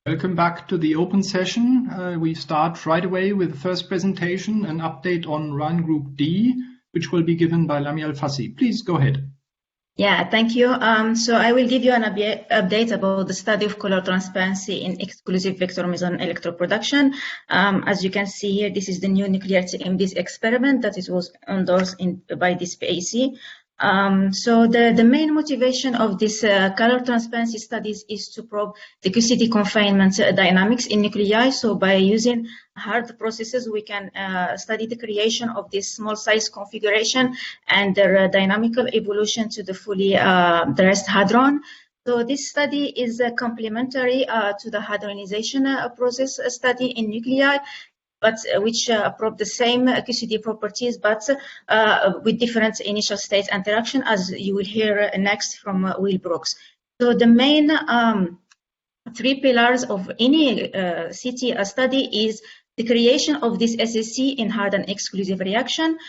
Welcome back to the open session. We start right away with the first presentation, an update on Run Group D, which will be given by Lamia Al-Fassi. Please go ahead. Yeah, thank you. So I will give you an update about the study of color transparency in exclusive vector meson electroproduction. As you can see here, this is the new nuclear TMD's experiment that it was endorsed by this PAC. So the main motivation of this color transparency studies is to probe the QCD confinement dynamics in nuclei. So by using hard processes, we can study the creation of this small size configuration and their dynamical evolution to the fully dressed hadron. So this study is complementary to the hadronization process study in nuclei, but which probe the same QCD properties, but with different initial state interaction, as you will hear next from Will Brooks. So the main three pillars of any CT study is the creation of this SSC in hard and exclusive reaction,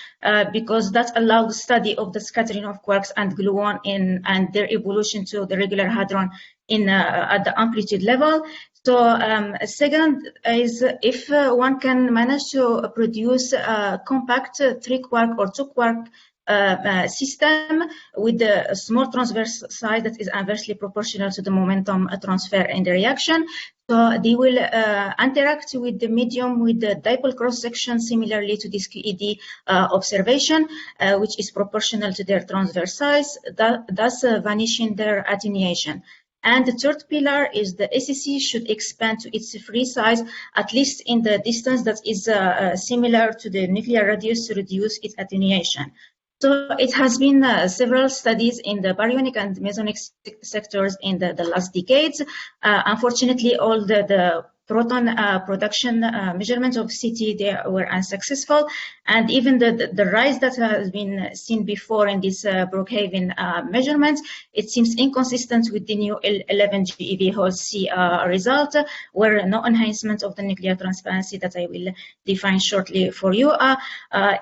because that allows the study of the scattering of quarks and gluon and their evolution to the regular hadron at the amplitude level. So second is if one can manage to produce a compact 3-quark or 2-quark system with a small transverse size that is inversely proportional to the momentum transfer in the reaction. So they will interact with the medium with the dipole cross-section similarly to this QED observation, which is proportional to their transverse size, thus vanishing their attenuation. And the third pillar is the SEC should expand to its free size, at least in the distance that is similar to the nuclear radius to reduce its attenuation. So it has been several studies in the baryonic and mesonic sectors in the last decades. Unfortunately, all the proton production measurements of CT, they were unsuccessful, and even the rise that has been seen before in this Brookhaven measurements, it seems inconsistent with the new 11 GeV whole C result, where no enhancement of the nuclear transparency that I will define shortly for you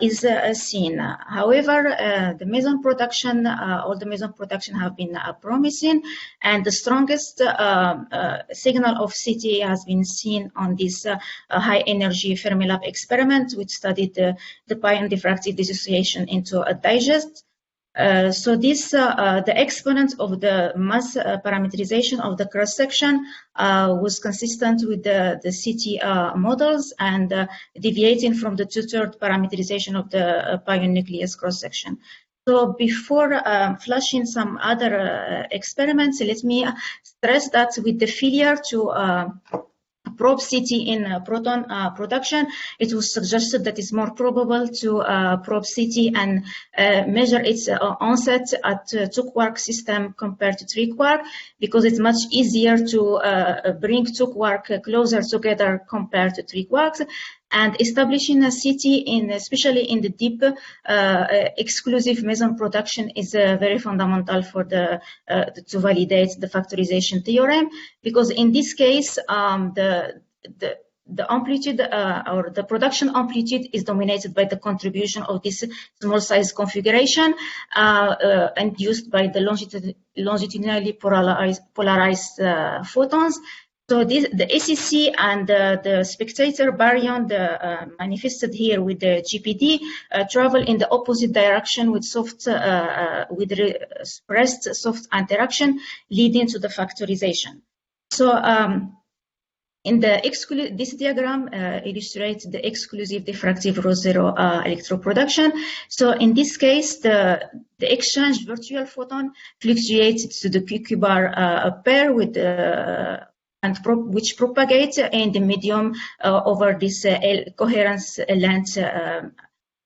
is seen. However, the meson production, all the meson production have been promising, and the strongest signal of CT has been seen on this high energy Fermilab experiment, which studied the pion diffractive dissociation into a digest. So this, the exponent of the mass parameterization of the cross-section was consistent with the CT models and deviating from the 2/3 parameterization of the pion nucleus cross-section. So before flashing some other experiments, let me stress that with the failure to probe CT in proton production, it was suggested that it's more probable to probe CT and measure its onset at 2-quark system compared to 3-quark, because it's much easier to bring 2-quark closer together compared to 3 quarks. And establishing a CT, especially in the deep exclusive meson production, is very fundamental for to validate the factorization theorem, because in this case, the amplitude or the production amplitude is dominated by the contribution of this small size configuration induced by the longitudinally polarized photons. So the SEC and the spectator baryon, manifested here with the GPD, travel in the opposite direction with expressed soft interaction, leading to the factorization. So in this diagram illustrates the exclusive diffractive rho-zero electroproduction. So in this case, the exchange virtual photon fluctuates to the QQ bar pair with which propagate in the medium over this coherence length,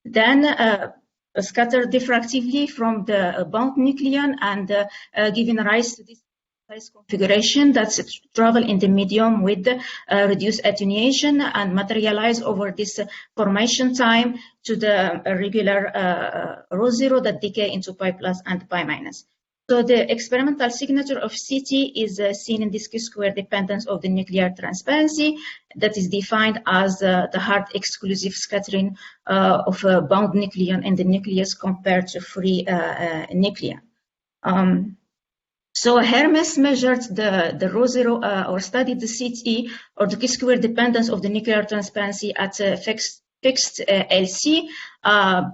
then scatter diffractively from the bound nucleon and giving rise to this size configuration that travel in the medium with reduced attenuation and materialize over this formation time to the regular rho-zero that decay into pi plus and pi minus. So the experimental signature of CT is seen in this Q-square dependence of the nuclear transparency that is defined as the hard exclusive scattering of a bound nucleon in the nucleus compared to free nucleon. So Hermes measured the rho zero or studied the CT or the Q-square dependence of the nuclear transparency at a fixed LC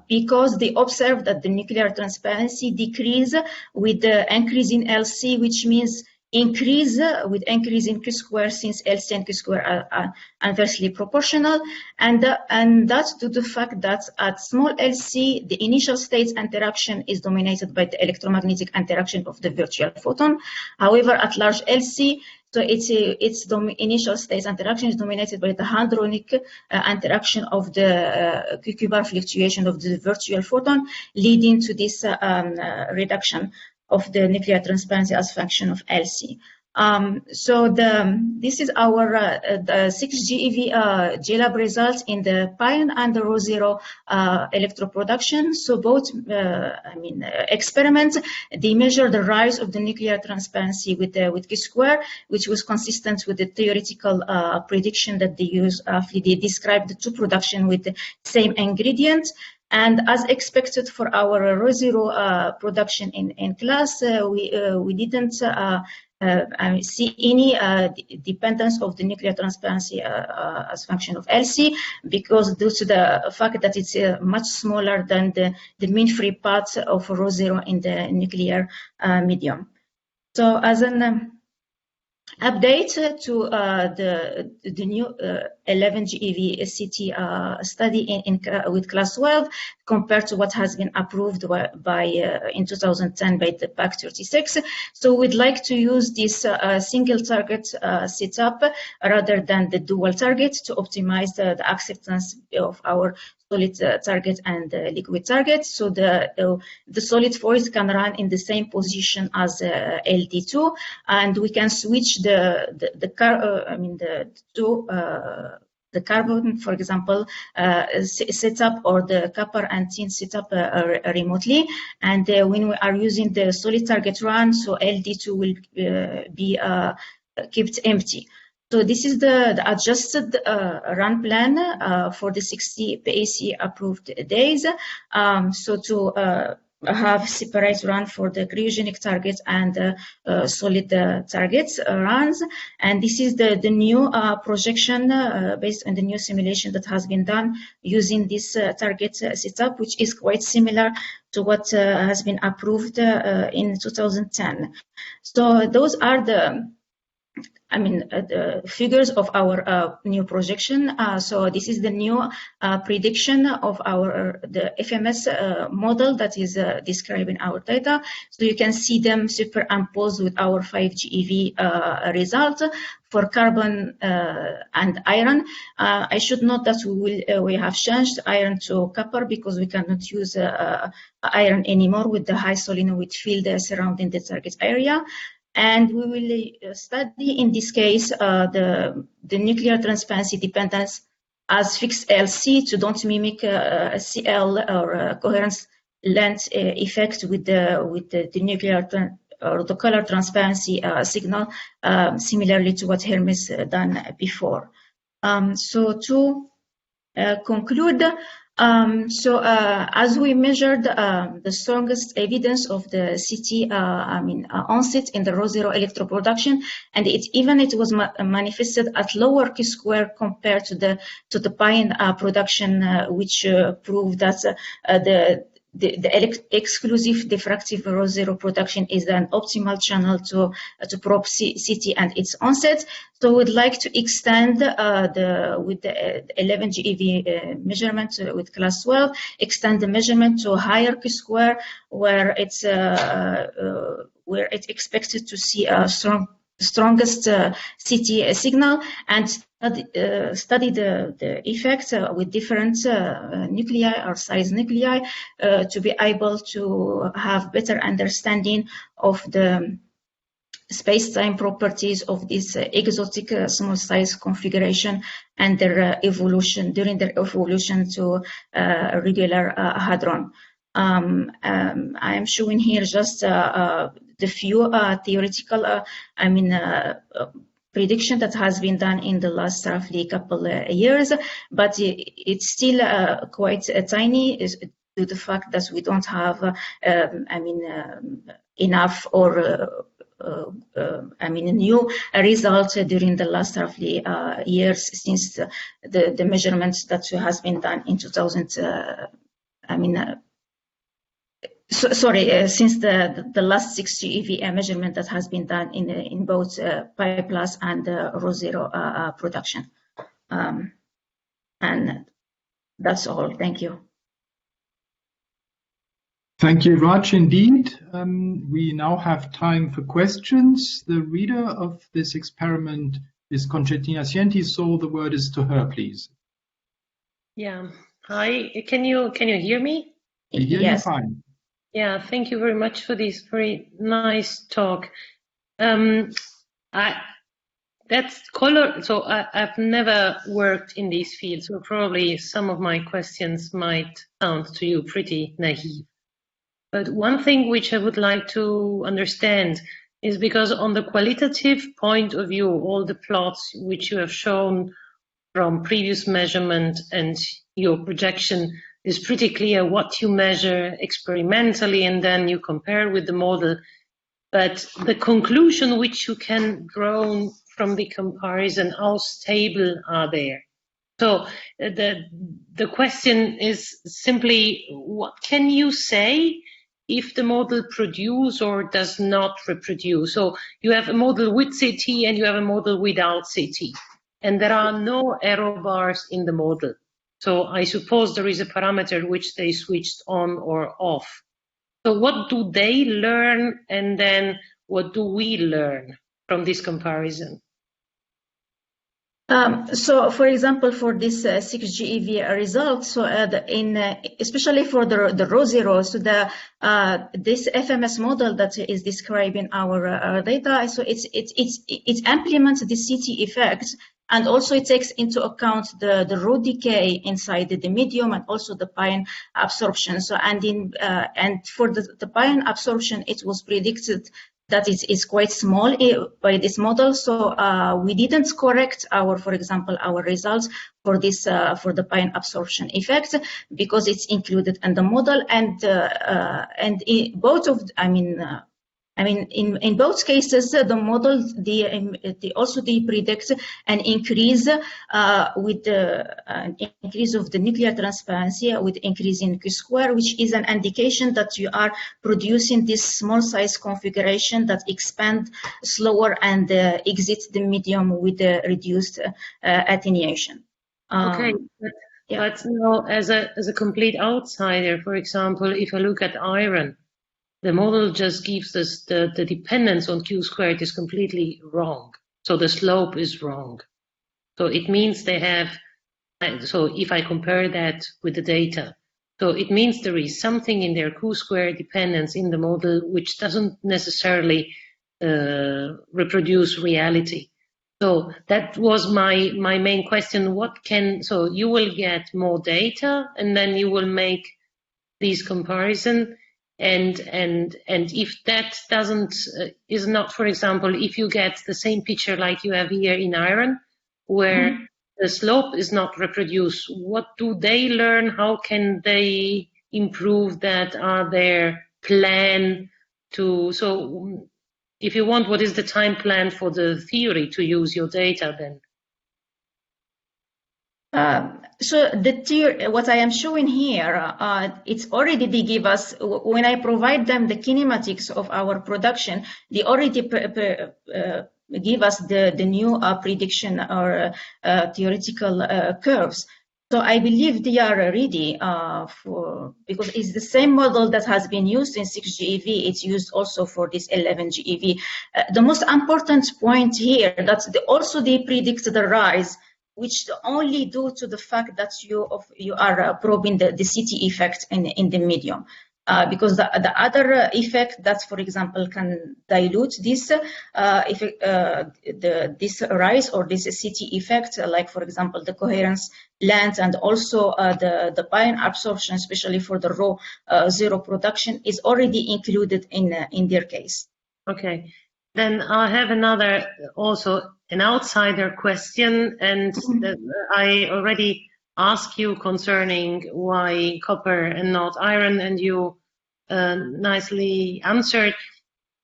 because they observed that the nuclear transparency decrease with the increase in LC, which means increase with increase in Q-square, since LC and Q-square are inversely proportional, and that's due to the fact that at small LC, the initial state interaction is dominated by the electromagnetic interaction of the virtual photon. However, at large LC, so its initial state interaction is dominated by the hadronic interaction of the Q-bar fluctuation of the virtual photon, leading to this reduction of the nuclear transparency as function of LC. So this is our the 6 GeV JLab results in the PION and the rho zero electroproduction. So both experiments, they measure the rise of the nuclear transparency with Q-square, which was consistent with the theoretical prediction that they use. They described the two production with the same ingredient. And as expected for our rho zero production in class, we didn't see any dependence of the nuclear transparency as function of LC, because due to the fact that it's much smaller than the mean free path of rho zero in the nuclear medium. So as an update to the new 11 GeV CT study with class 12 compared to what has been approved by in 2010 by the PAC 36. So we'd like to use this single target setup rather than the dual target to optimize the acceptance of our solid target and liquid target. So the solid force can run in the same position as LD2, and we can switch the carbon, for example, setup or the copper and tin setup remotely. And when we are using the solid target run, so LD2 will be kept empty. So this is the adjusted run plan for the 60 PAC approved days. So to have separate run for the cryogenic targets and solid targets runs. And this is the new projection based on the new simulation that has been done using this target setup, which is quite similar to what has been approved in 2010. So those are the figures of our new projection. So this is the new prediction of the FMS model that is described in our data. So you can see them superimposed with our 5 GeV result for carbon and iron. I should note that we have changed iron to copper because we cannot use iron anymore with the high solenoid field surrounding the target area. And we will study, in this case, the nuclear transparency dependence as fixed LC to don't mimic a CL or coherence length effect with the nuclear or the color transparency signal, similarly to what Hermes done before. So to conclude, as we measured the strongest evidence of the CT onset in the rho zero electroproduction, and it was manifested at lower Q-square compared to the PION production, which proved that the exclusive diffractive rho zero production is an optimal channel to probe CT and its onset. So we'd like to extend with the 11 GeV measurement with class 12, extend the measurement to higher Q-square, where it's expected to see a strongest CT signal, and study the effects with different nuclei or size nuclei to be able to have better understanding of the space-time properties of this exotic small size configuration and their evolution during their evolution to regular hadron. I am showing here just the few theoretical prediction that has been done in the last roughly couple years, but it's still quite tiny due to the fact that we don't have enough or new results during the last roughly years since the measurements that has been done in 2000. Since the last 6 GeV measurement that has been done in both Pi Plus and Rho Zero production. And that's all. Thank you. Thank you, Raj. Indeed, we now have time for questions. The reader of this experiment is Concetina Sienti, so the word is to her, please. Yeah. Hi. Can you hear me? We hear you fine. Yeah. Thank you very much for this very nice talk. That's color. So I've never worked in these fields, so probably some of my questions might sound to you pretty naive. But one thing which I would like to understand is because on the qualitative point of view, all the plots which you have shown from previous measurement and your projection is pretty clear what you measure experimentally and then you compare with the model. But the conclusion which you can draw from the comparison, how stable are they? So the question is simply, what can you say if the model produces or does not reproduce? So you have a model with CT and you have a model without CT, and there are no error bars in the model. So I suppose there is a parameter which they switched on or off. So what do they learn, and then what do we learn from this comparison? So, for example, for this 6 GeV result, so especially for the Rho Zero, so this FMS model that is describing our data, so it implements the CT effect, and also it takes into account the Rho decay inside the medium and also the pion absorption. So, and for the pion absorption, it was predicted that is quite small by this model, so we didn't correct for example, our results for this for the pion absorption effect because it's included in the model, and in both of in both cases, the model they also predict an increase with the increase of the nuclear transparency with increase in Q square, which is an indication that you are producing this small size configuration that expand slower and exit the medium with the reduced attenuation. Okay. But now, as a complete outsider, for example, if I look at iron, the model just gives us the dependence on Q squared is completely wrong. So the slope is wrong. So it means they have, so if I compare that with the data, so it means there is something in their Q squared dependence in the model which doesn't necessarily reproduce reality. So that was my main question. So you will get more data and then you will make these comparison. And if that is not, for example, if you get the same picture like you have here in iron, where the slope is not reproduced, what do they learn? How can they improve that? Are there plan to, so if you want, what is the time plan for the theory to use your data then? So the theory, what I am showing here, it's already they give us, when I provide them the kinematics of our production, they already give us the new prediction or theoretical curves. So I believe they are ready because it's the same model that has been used in 6 GeV. It's used also for this 11 GeV. The most important point here that they predict the rise, which only due to the fact that you are probing the CT effect in the medium. Because the other effect that, for example, can dilute this this rise or this CT effect, like for example the coherence length and also the pion absorption, especially for the Rho Zero production, is already included in their case. Okay, then I have another also an outsider question, and I already asked you concerning why copper and not iron, and you nicely answered.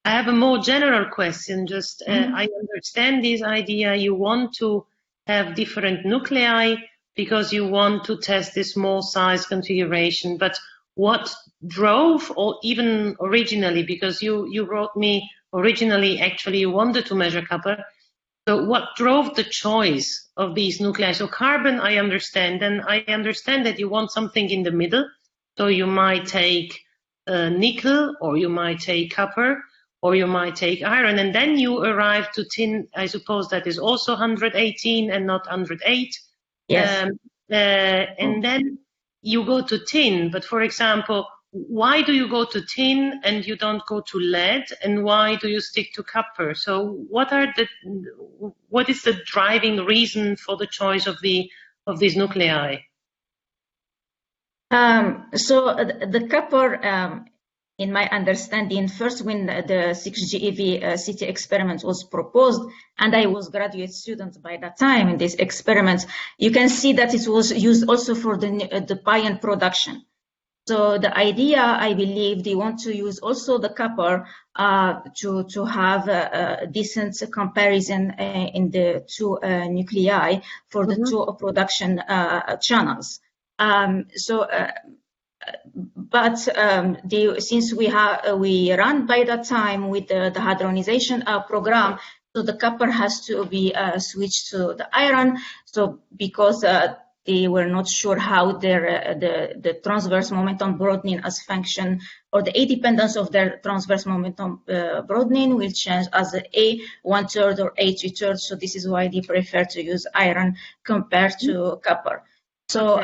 I have a more general question. Just I understand this idea. You want to have different nuclei because you want to test this small size configuration. But what drove, or even originally, because you wrote me originally, actually you wanted to measure copper. So what drove the choice of these nuclei? So carbon, I understand, and I understand that you want something in the middle. So you might take nickel, or you might take copper, or you might take iron, and then you arrive to tin. I suppose that is also 118 and not 108. Yes. And then you go to tin. But for example, why do you go to tin and you don't go to lead? And why do you stick to copper? So what is the driving reason for the choice of these nuclei? So the copper, in my understanding, first when the 6GeV city experiment was proposed, and I was graduate student by that time in this experiment, you can see that it was used also for the ion production. So the idea, I believe, they want to use also the copper to have a decent comparison in the two nuclei for the two production channels. Since we ran by that time with the hadronization program, so the copper has to be switched to the iron. So because they were not sure how the transverse momentum broadening as function, or the A dependence of their transverse momentum broadening will change as A 1/3 or A 2/3. So this is why they prefer to use iron compared to copper. So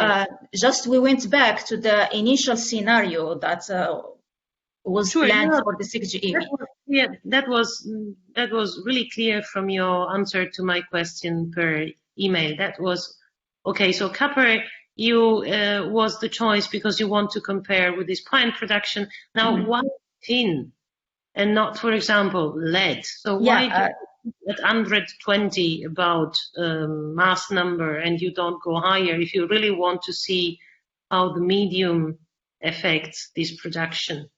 just we went back to the initial scenario that was planned for the 6GeV. That was really clear from your answer to my question per email. That was okay. So copper was the choice because you want to compare with this ion production. Now, why tin and not, for example, lead? So why? At 120 about mass number, and you don't go higher if you really want to see how the medium affects this production?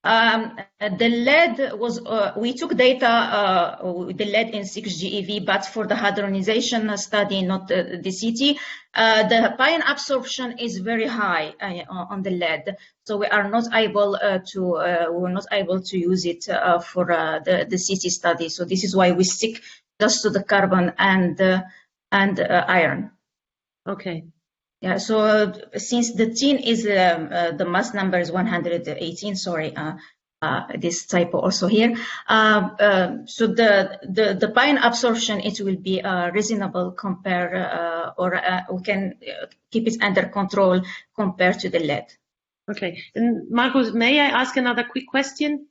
The lead was, we took data with the lead in 6GeV, but for the hadronization study, not the CT, the ion absorption is very high on the lead. So we are not able to use it for the CT study. So this is why we stick just to the carbon and iron. Okay. Yeah, so since the tin is the mass number is 118, sorry, this typo also here. So the ion absorption, it will be reasonable compare, or we can keep it under control compared to the lead. Okay, and Marcus, may I ask another quick question?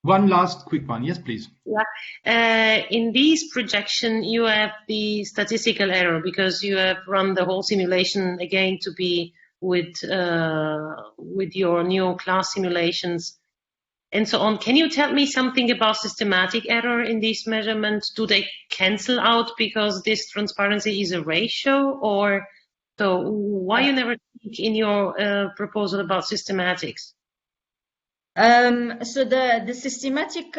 One last quick one, yes, please. Yeah. In this projection, you have the statistical error because you have run the whole simulation again to be with your new class simulations and so on. Can you tell me something about systematic error in these measurements? Do they cancel out because this transparency is a ratio, or so? Why you never think in your proposal about systematics? So the systematic,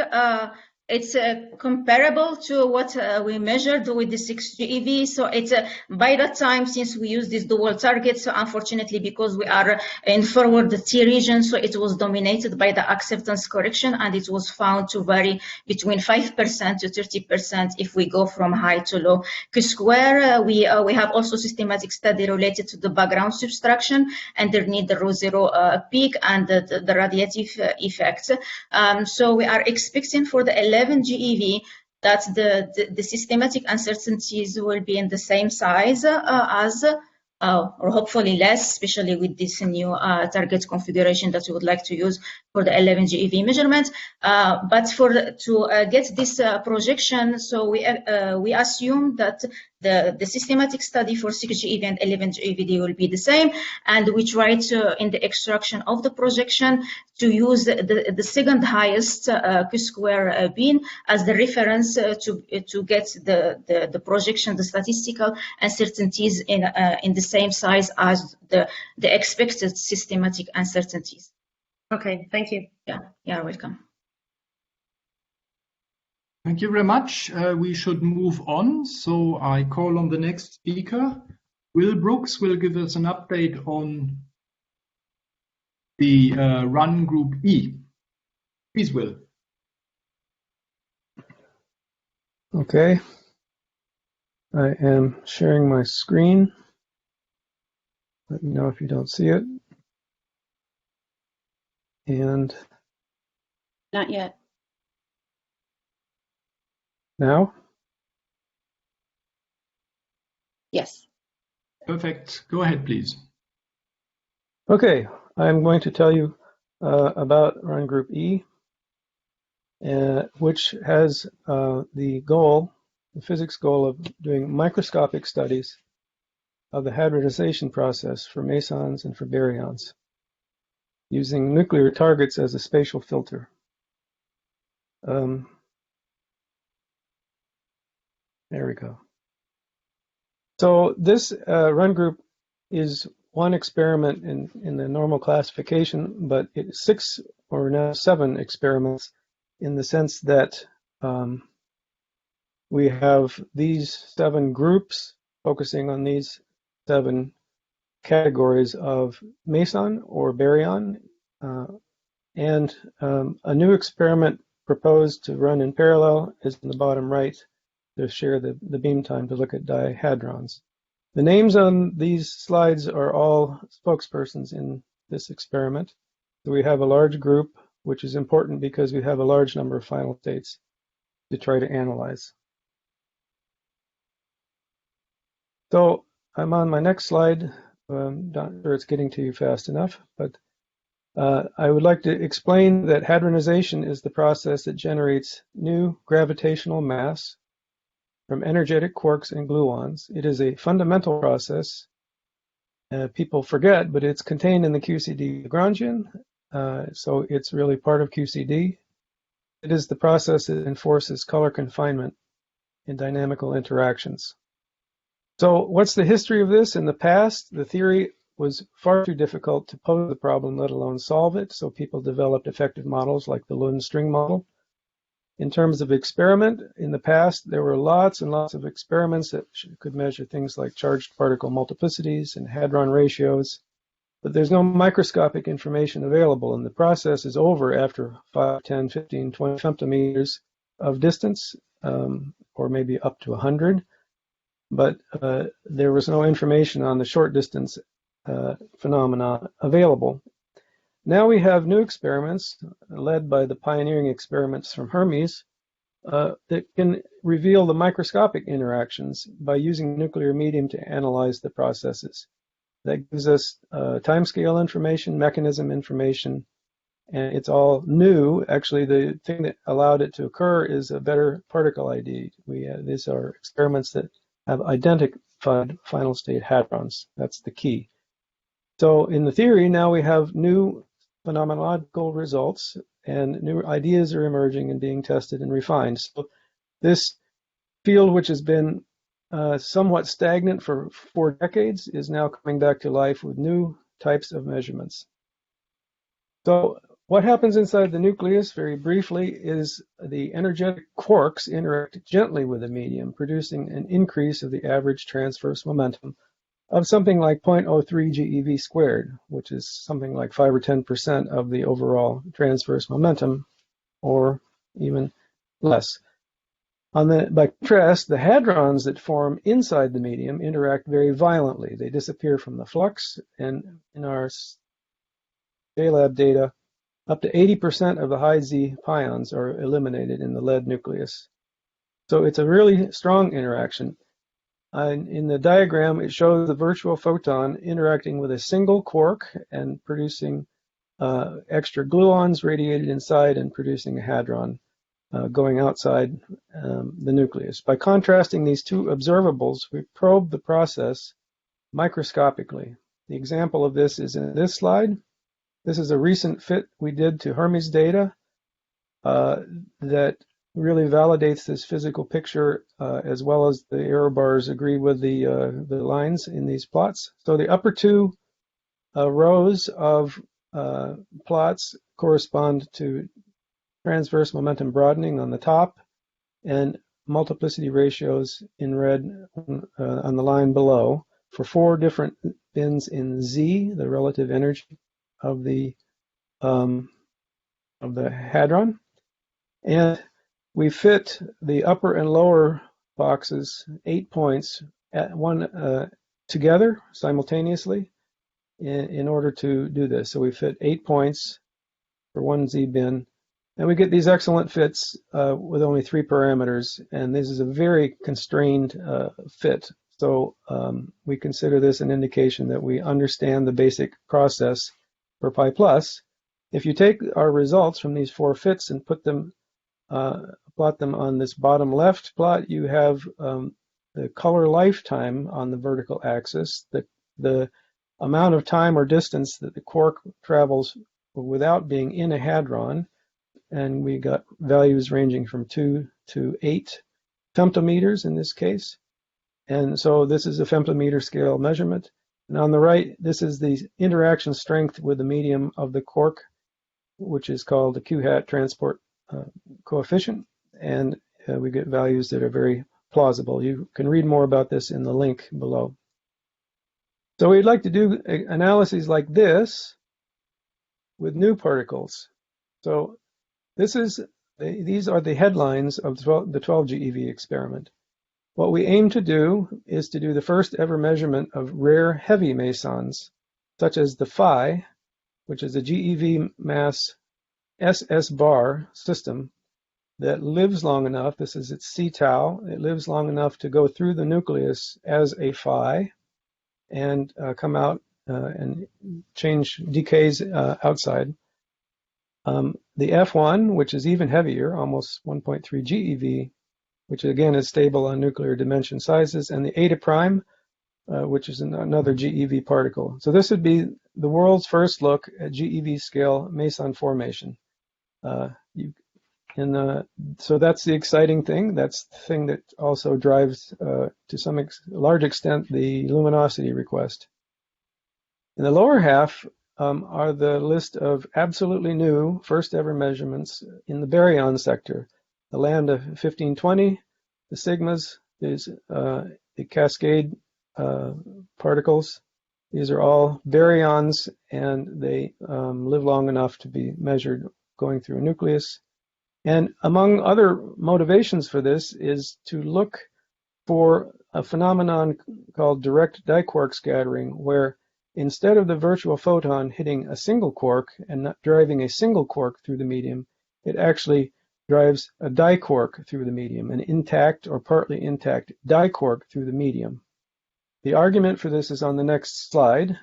it's comparable to what we measured with the 6GeV. So it's by that time, since we use this dual target, so unfortunately, because we are in forward T region, so it was dominated by the acceptance correction, and it was found to vary between 5% to 30% if we go from high to low Q-square. We have also systematic study related to the background subtraction underneath the ρ0 peak and the radiative effects. So we are expecting for the 11GeV that the systematic uncertainties will be in the same size as, or hopefully less, especially with this new target configuration that we would like to use for the 11GeV measurement. But to get this projection, so we assume that the systematic study for 6GeV and 11GeV will be the same, and we try to, in the extraction of the projection, to use the second highest Q-square bin as the reference to get the projection, the statistical uncertainties in the same size as the expected systematic uncertainties. Okay, thank you. Yeah, you're welcome. Thank you very much. We should move on. So I call on the next speaker. Will Brooks will give us an update on the run group E. Please, Will. Okay. I am sharing my screen. Let me know if you don't see it. And not yet. Now? Yes. Perfect. Go ahead, please. Okay, I'm going to tell you about Run Group E, which has the goal, the physics goal of doing microscopic studies of the hadronization process for mesons and for baryons, using nuclear targets as a spatial filter. There we go. So this run group is one experiment in the normal classification, but it's 6 or now 7 experiments in the sense that we have these 7 groups focusing on these 7 categories of meson or baryon, and a new experiment proposed to run in parallel is in the bottom right to share the beam time to look at dihadrons. The names on these slides are all spokespersons in this experiment. So we have a large group, which is important because we have a large number of final states to try to analyze. So I'm on my next slide. Not sure it's getting to you fast enough, but I would like to explain that hadronization is the process that generates new gravitational mass from energetic quarks and gluons. It is a fundamental process. People forget, but it's contained in the QCD Lagrangian, so it's really part of QCD. It is the process that enforces color confinement in dynamical interactions. So what's the history of this? In the past, the theory was far too difficult to pose the problem, let alone solve it, so people developed effective models like the Lund string model. In terms of experiment, in the past, there were lots and lots of experiments that could measure things like charged particle multiplicities and hadron ratios, but there's no microscopic information available, and the process is over after 5, 10, 15, 20 femtometers of distance, or maybe up to 100, but there was no information on the short distance phenomena available. Now we have new experiments led by the pioneering experiments from Hermes that can reveal the microscopic interactions by using nuclear medium to analyze the processes. That gives us timescale information, mechanism information, and it's all new. Actually, the thing that allowed it to occur is a better particle ID. These are experiments that have identified final state hadrons. That's the key. So in the theory, now we have new phenomenological results, and new ideas are emerging and being tested and refined. So this field, which has been somewhat stagnant for 4 decades, is now coming back to life with new types of measurements. So what happens inside the nucleus, very briefly, is the energetic quarks interact gently with the medium, producing an increase of the average transverse momentum of something like 0.03 GeV squared, which is something like 5 or 10% of the overall transverse momentum, or even less. By contrast, the hadrons that form inside the medium interact very violently. They disappear from the flux, and in our JLab data, up to 80% of the high Z pions are eliminated in the lead nucleus. So it's a really strong interaction. In the diagram, it shows the virtual photon interacting with a single quark and producing extra gluons radiated inside and producing a hadron going outside the nucleus. By contrasting these two observables, we probe the process microscopically. The example of this is in this slide. This is a recent fit we did to Hermes data that really validates this physical picture, as well as the error bars agree with the lines in these plots. So the upper 2 rows of plots correspond to transverse momentum broadening on the top, and multiplicity ratios in red on the line below for 4 different bins in Z, the relative energy of the hadron. And we fit the upper and lower boxes, 8 points, at one together simultaneously in order to do this. So we fit 8 points for one Z bin, and we get these excellent fits with only 3 parameters, and this is a very constrained fit. So we consider this an indication that we understand the basic process for pi plus. If you take our results from these 4 fits and put them, plot them on this bottom left plot, you have the color lifetime on the vertical axis, the amount of time or distance that the quark travels without being in a hadron, and we got values ranging from 2 to 8 femtometers in this case. And so this is a femtometer scale measurement. And on the right, this is the interaction strength with the medium of the quark, which is called the Q hat transport coefficient. And we get values that are very plausible. You can read more about this in the link below. So we'd like to do analyses like this with new particles. So these are the headlines of the 12 GeV experiment. What we aim to do is to do the first ever measurement of rare heavy mesons, such as the Phi, which is a GeV mass SS bar system that lives long enough, this is its C tau, it lives long enough to go through the nucleus as a Phi and come out and decays outside. The F1, which is even heavier, almost 1.3 GeV, which again is stable on nuclear dimension sizes, and the eta prime, which is another GeV particle. So this would be the world's first look at GeV scale meson formation. So that's the exciting thing. That's the thing that also drives, to some large extent, the luminosity request. In the lower half are the list of absolutely new first ever measurements in the baryon sector. The lambda 1520, the sigmas, is the cascade particles. These are all baryons, and they live long enough to be measured going through a nucleus. And among other motivations for this is to look for a phenomenon called direct diquark scattering, where instead of the virtual photon hitting a single quark and not driving a single quark through the medium, it actually drives a diquark through the medium, an intact or partly intact diquark through the medium. The argument for this is on the next slide.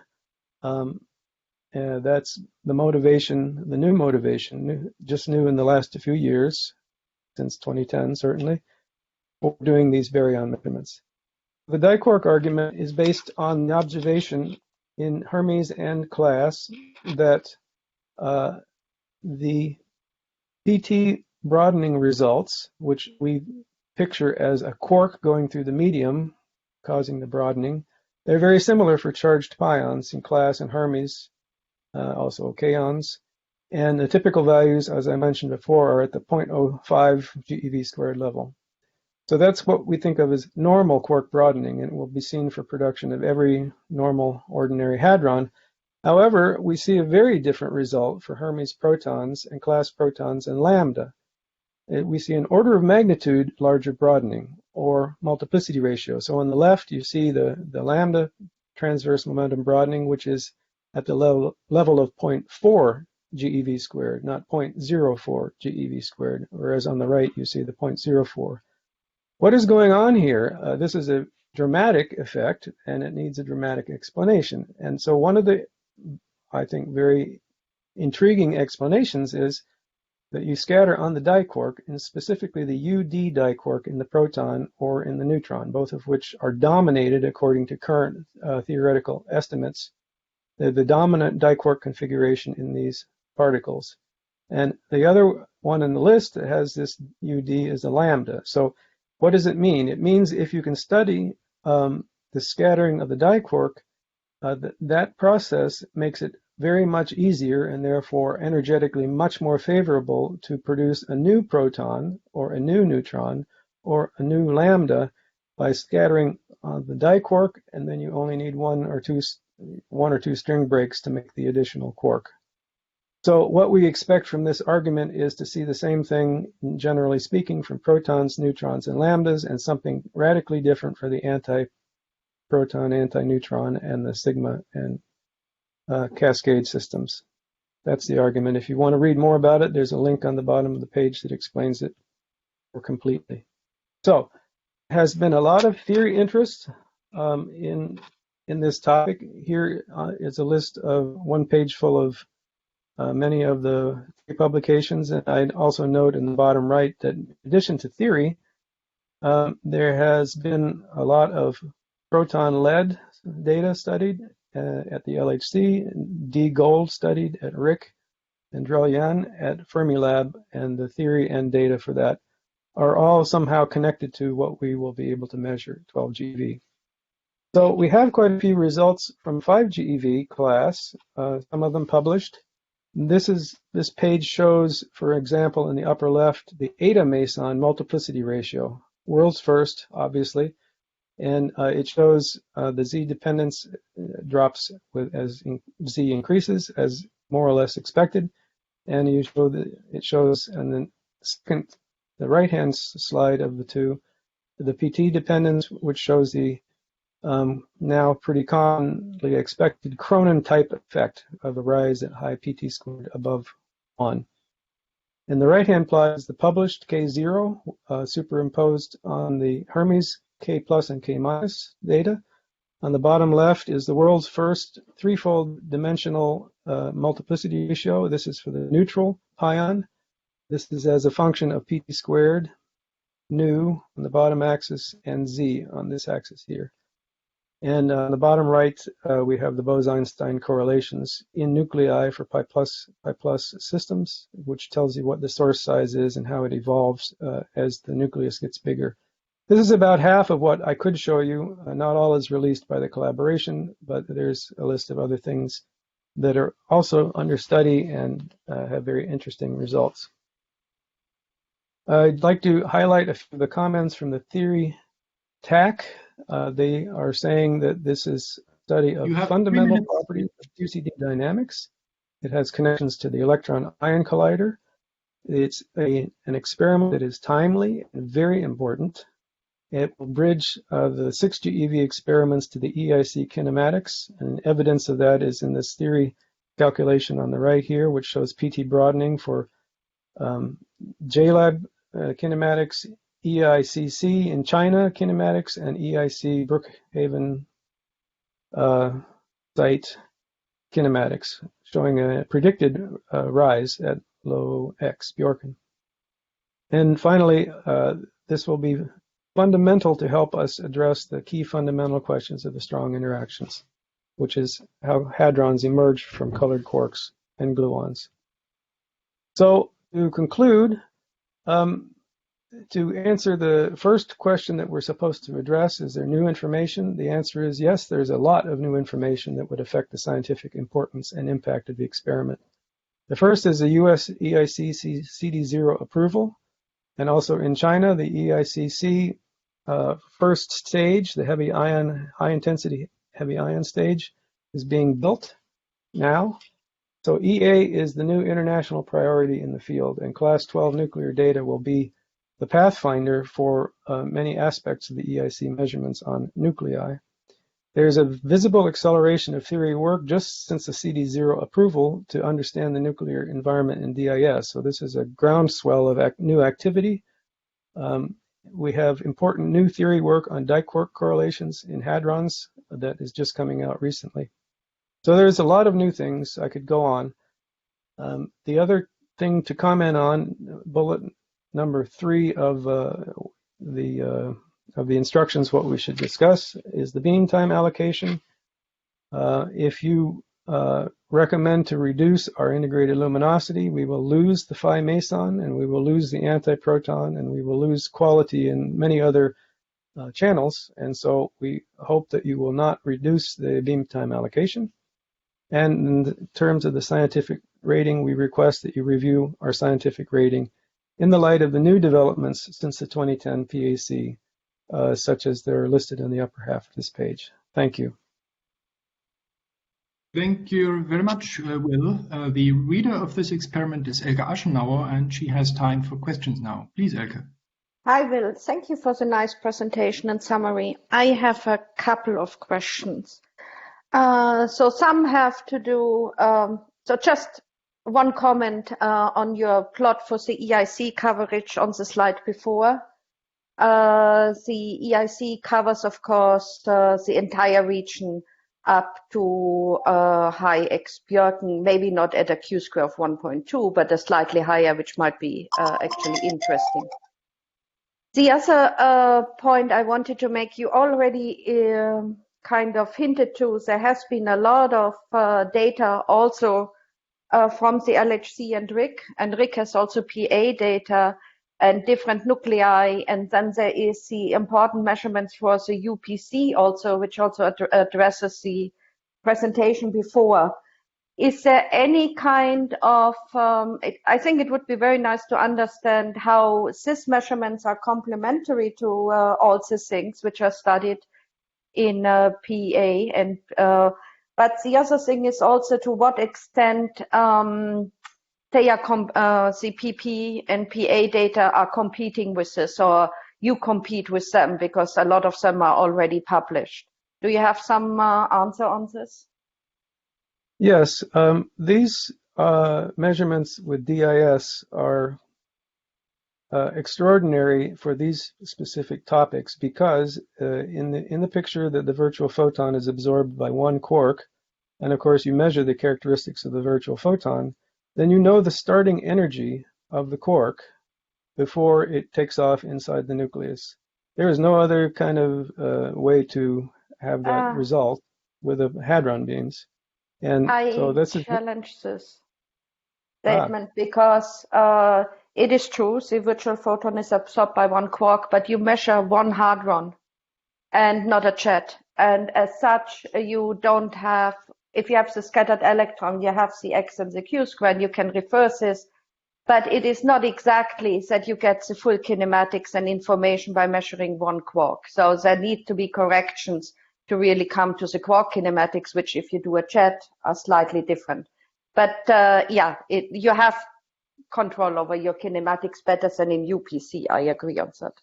That's the motivation, the new motivation, just new in the last few years, since 2010 certainly, for doing these baryon measurements. The diquark argument is based on the observation in Hermes and class that the PT broadening results, which we picture as a quark going through the medium, causing the broadening, they're very similar for charged pions in class and Hermes, also kaons. And the typical values, as I mentioned before, are at the 0.05 GeV squared level. So that's what we think of as normal quark broadening, and it will be seen for production of every normal ordinary hadron. However, we see a very different result for Hermes protons and class protons and lambda. We see an order of magnitude larger broadening, or multiplicity ratio. So on the left, you see the lambda transverse momentum broadening, which is at the level of 0.4 GeV squared, not 0.04 GeV squared, whereas on the right, you see the 0.04. What is going on here? This is a dramatic effect, and it needs a dramatic explanation. And so one of the, I think, very intriguing explanations is that you scatter on the diquark, and specifically the UD diquark in the proton or in the neutron, both of which are dominated according to current theoretical estimates. They're the dominant diquark configuration in these particles. And the other one in the list that has this UD is the lambda. So what does it mean? It means if you can study the scattering of the diquark, that process makes it very much easier and therefore energetically much more favorable to produce a new proton or a new neutron or a new lambda by scattering the diquark, and then you only need one or two string breaks to make the additional quark. So what we expect from this argument is to see the same thing, generally speaking, from protons, neutrons, and lambdas, and something radically different for the anti-proton, anti-neutron, and the sigma and cascade systems. That's the argument. If you want to read more about it, there's a link on the bottom of the page that explains it more completely. So, has been a lot of theory interest in this topic. Here is a list of one page full of many of the publications, and I'd also note in the bottom right that in addition to theory, there has been a lot of proton-led data studied at the LHC, D. Gold studied at RIC, and Drell-Yan at Fermilab, and the theory and data for that are all somehow connected to what we will be able to measure, 12 GeV. So we have quite a few results from 5 GeV class, some of them published. This page shows, for example, in the upper left, the eta meson multiplicity ratio, world's first, obviously, and it shows the Z dependence drops as Z increases, as more or less expected, and you show that it shows, and then second, the right-hand slide of the two, the PT dependence, which shows the now pretty commonly expected Cronin type effect of a rise at high PT squared above 1. And the right-hand plot is the published K0 superimposed on the Hermes K plus and K minus data. On the bottom left is the world's first threefold dimensional multiplicity ratio. This is for the neutral pion. This is as a function of PT squared, nu on the bottom axis, and Z on this axis here. And on the bottom right, we have the Bose-Einstein correlations in nuclei for pi plus systems, which tells you what the source size is and how it evolves as the nucleus gets bigger. This is about half of what I could show you. Not all is released by the collaboration, but there's a list of other things that are also under study and have very interesting results. I'd like to highlight a few of the comments from the Theory TAC. They are saying that this is a study of fundamental properties of QCD dynamics. It has connections to the electron-ion collider. It's an experiment that is timely and very important. It will bridge the 6 GeV experiments to the EIC kinematics, and evidence of that is in this theory calculation on the right here, which shows PT broadening for JLab kinematics, EICC in China kinematics, and EIC Brookhaven site kinematics, showing a predicted rise at low x Bjorken. And finally, this will be fundamental to help us address the key fundamental questions of the strong interactions, which is how hadrons emerge from colored quarks and gluons. So to conclude, to answer the first question that we're supposed to address, is there new information? The answer is yes, there's a lot of new information that would affect the scientific importance and impact of the experiment. The first is the US EIC CD0 approval, and also in China, the EICC first stage, the high intensity heavy ion stage, is being built now. So EA is the new international priority in the field, and class 12 nuclear data will be the pathfinder for many aspects of the EIC measurements on nuclei. There's a visible acceleration of theory work just since the CD0 approval to understand the nuclear environment in DIS. So this is a groundswell of new activity. We have important new theory work on diquark correlations in hadrons that is just coming out recently. So there's a lot of new things. I could go on. The other thing to comment on, bullet number 3 of the instructions, what we should discuss is the beam time allocation. If you recommend to reduce our integrated luminosity, we will lose the phi meson, and we will lose the antiproton, and we will lose quality in many other channels. And so we hope that you will not reduce the beam time allocation. And in terms of the scientific rating, we request that you review our scientific rating in the light of the new developments since the 2010 PAC, such as they're listed in the upper half of this page. Thank you. Thank you very much, Will. The reader of this experiment is Elke Aschenauer, and she has time for questions now. Please, Elke. Hi, Will. Thank you for the nice presentation and summary. I have a couple of questions. So some have to do, so just one comment on your plot for the EIC coverage on the slide before. The EIC covers, of course, the entire region up to high X Björken, maybe not at a Q-square of 1.2, but a slightly higher, which might be actually interesting. The other point I wanted to make, you already kind of hinted to, there has been a lot of data also from the LHC and RIC has also PA data and different nuclei, and then there is the important measurements for the UPC also, which also addresses the presentation before. Is there any kind of, I think it would be very nice to understand how these measurements are complementary to all these things which are studied in PA, and but the other thing is also to what extent they are the PP and PA data are competing with this, or you compete with them because a lot of them are already published. Do you have some answer on this? Yes, these measurements with DIS are extraordinary for these specific topics because in the picture that the virtual photon is absorbed by one quark, and of course you measure the characteristics of the virtual photon, then you know the starting energy of the quark before it takes off inside the nucleus. There is no other kind of way to have that result with the hadron beams. And so that's I challenge this statement because it is true, the virtual photon is absorbed by one quark, but you measure one hadron and not a jet. And as such, you don't have, if you have the scattered electron, you have the X and the Q square, and you can reverse this. But it is not exactly that you get the full kinematics and information by measuring one quark. So there need to be corrections to really come to the quark kinematics, which if you do a jet are slightly different. But yeah, you have control over your kinematics better than in UPC. I agree on that.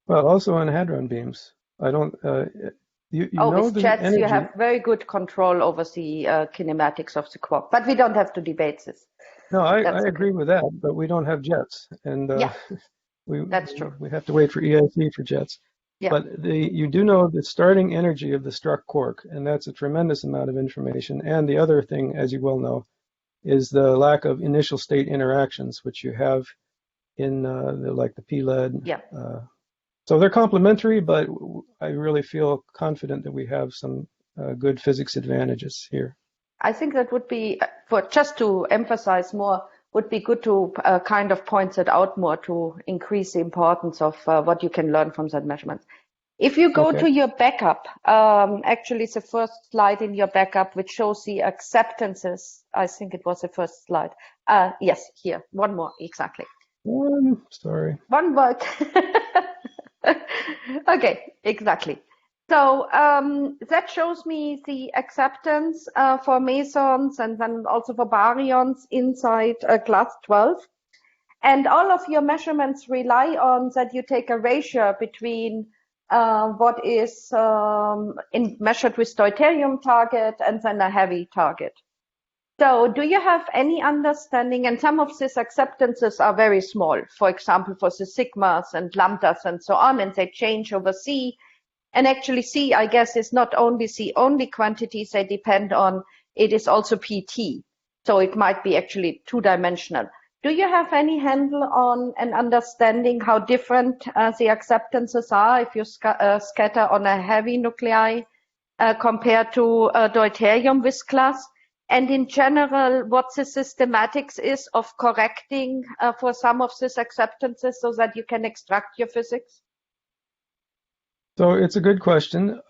Well, also on hadron beams. I don't, you know with the jets, energy. you have very good control over the kinematics of the quark. But we don't have to debate this. No, I agree with that, but we don't have jets. And yeah, that's true. We have to wait for EIC for jets. Yeah. But you do know the starting energy of the struck quark, and that's a tremendous amount of information. And the other thing, as you well know, is the lack of initial state interactions, which you have in like the PLED. Yeah. So they're complementary, but I really feel confident that we have some good physics advantages here. I think that would be, for just to emphasize more, would be good to kind of point it out more to increase the importance of what you can learn from that measurement. If you go to your backup, actually it's the first slide in your backup which shows the acceptances. I think it was the first slide. Yes, here, one more, exactly. Sorry. One more. Okay, exactly. So that shows me the acceptance for mesons and then also for baryons inside class 12. And all of your measurements rely on that you take a ratio between what is measured with deuterium target and then a heavy target. So do you have any understanding, and some of these acceptances are very small, for example, for the sigmas and lambdas and so on, and they change over C. And actually C, I guess, is not only the only quantities they depend on, it is also PT. So it might be actually two-dimensional. Do you have any handle on an understanding how different the acceptances are if you scatter on a heavy nuclei compared to deuterium with class? And in general, what the systematics is of correcting for some of these acceptances so that you can extract your physics? So it's a good question.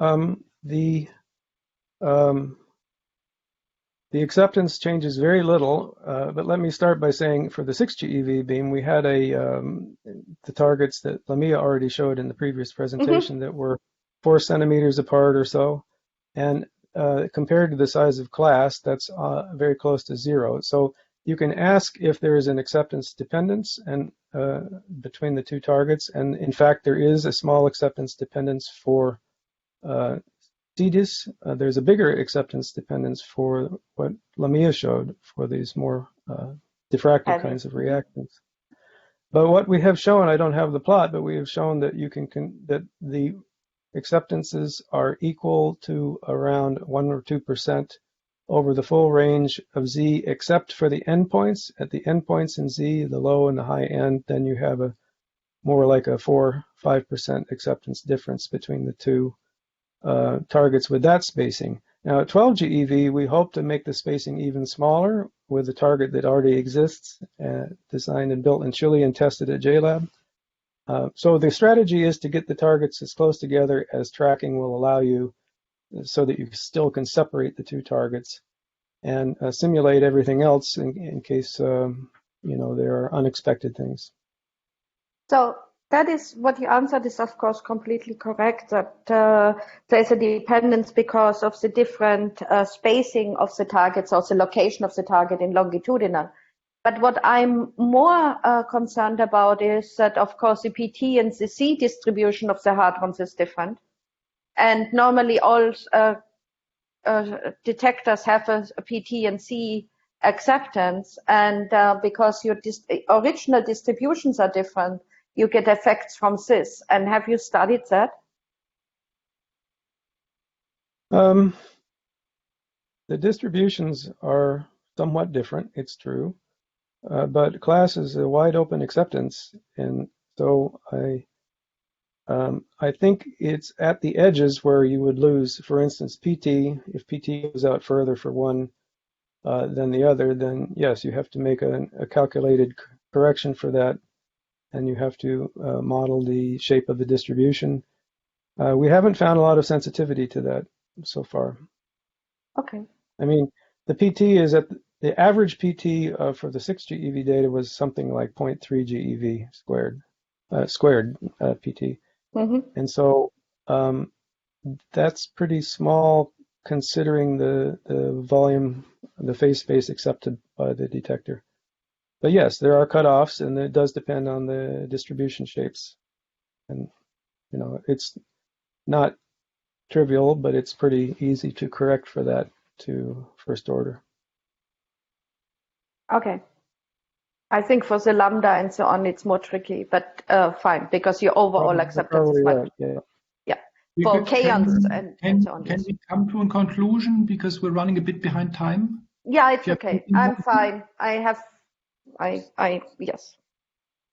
The acceptance changes very little, but let me start by saying for the 6 GeV beam, we had the targets that Lamia already showed in the previous presentation that were 4 centimeters apart or so. And compared to the size of class, that's very close to 0. So you can ask if there is an acceptance dependence and between the two targets. And in fact, there is a small acceptance dependence for CDIS. There's a bigger acceptance dependence for what Lamia showed for these more diffractive kinds of reactions. But what we have shown, I don't have the plot, but we have shown that that the acceptances are equal to around 1 or 2% over the full range of Z, except for the endpoints. At the endpoints in Z, the low and the high end, then you have a more like a 4-5% acceptance difference between the two targets with that spacing. Now at 12 GeV, we hope to make the spacing even smaller with a target that already exists, designed and built in Chile and tested at JLab. So the strategy is to get the targets as close together as tracking will allow you, so that you still can separate the two targets and simulate everything else in case there are unexpected things. So that is what you answered is of course completely correct, that there's a dependence because of the different spacing of the targets or the location of the target in longitudinal. But what I'm more concerned about is that of course the PT and the C distribution of the hadrons is different. And normally all detectors have a PT and C acceptance, and because your original distributions are different, you get effects from this. And have you studied that? The distributions are somewhat different, it's true, but class is a wide open acceptance, and so I think it's at the edges where you would lose. For instance, PT, if PT goes out further for one than the other, then yes, you have to make a calculated correction for that, and you have to model the shape of the distribution. We haven't found a lot of sensitivity to that so far. Okay. I mean, the PT is at the average PT for the 6 GeV data was something like 0.3 GeV squared PT. And so that's pretty small considering the volume, the phase space accepted by the detector. But yes, there are cutoffs, and it does depend on the distribution shapes. And it's not trivial, but it's pretty easy to correct for that to first order. Okay. I think for the lambda and so on, it's more tricky, but fine, because your overall acceptance is much. Yeah. For kaons and so on. Can we come to a conclusion because we're running a bit behind time? Yeah, it's okay. I'm fine. Yes.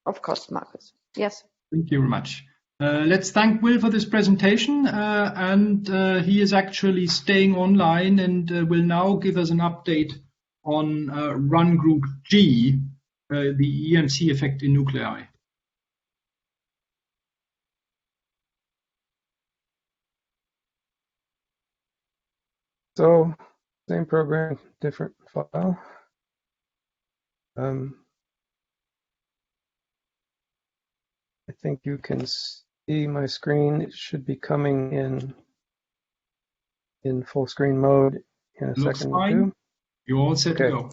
Of course, Marcus. Yes. Thank you very much. Let's thank Will for this presentation, and he is actually staying online and will now give us an update on run group G, the EMC effect in nuclei. So, same program, different file. I think you can see my screen. It should be coming in full screen mode in a second or two. You're all set to go.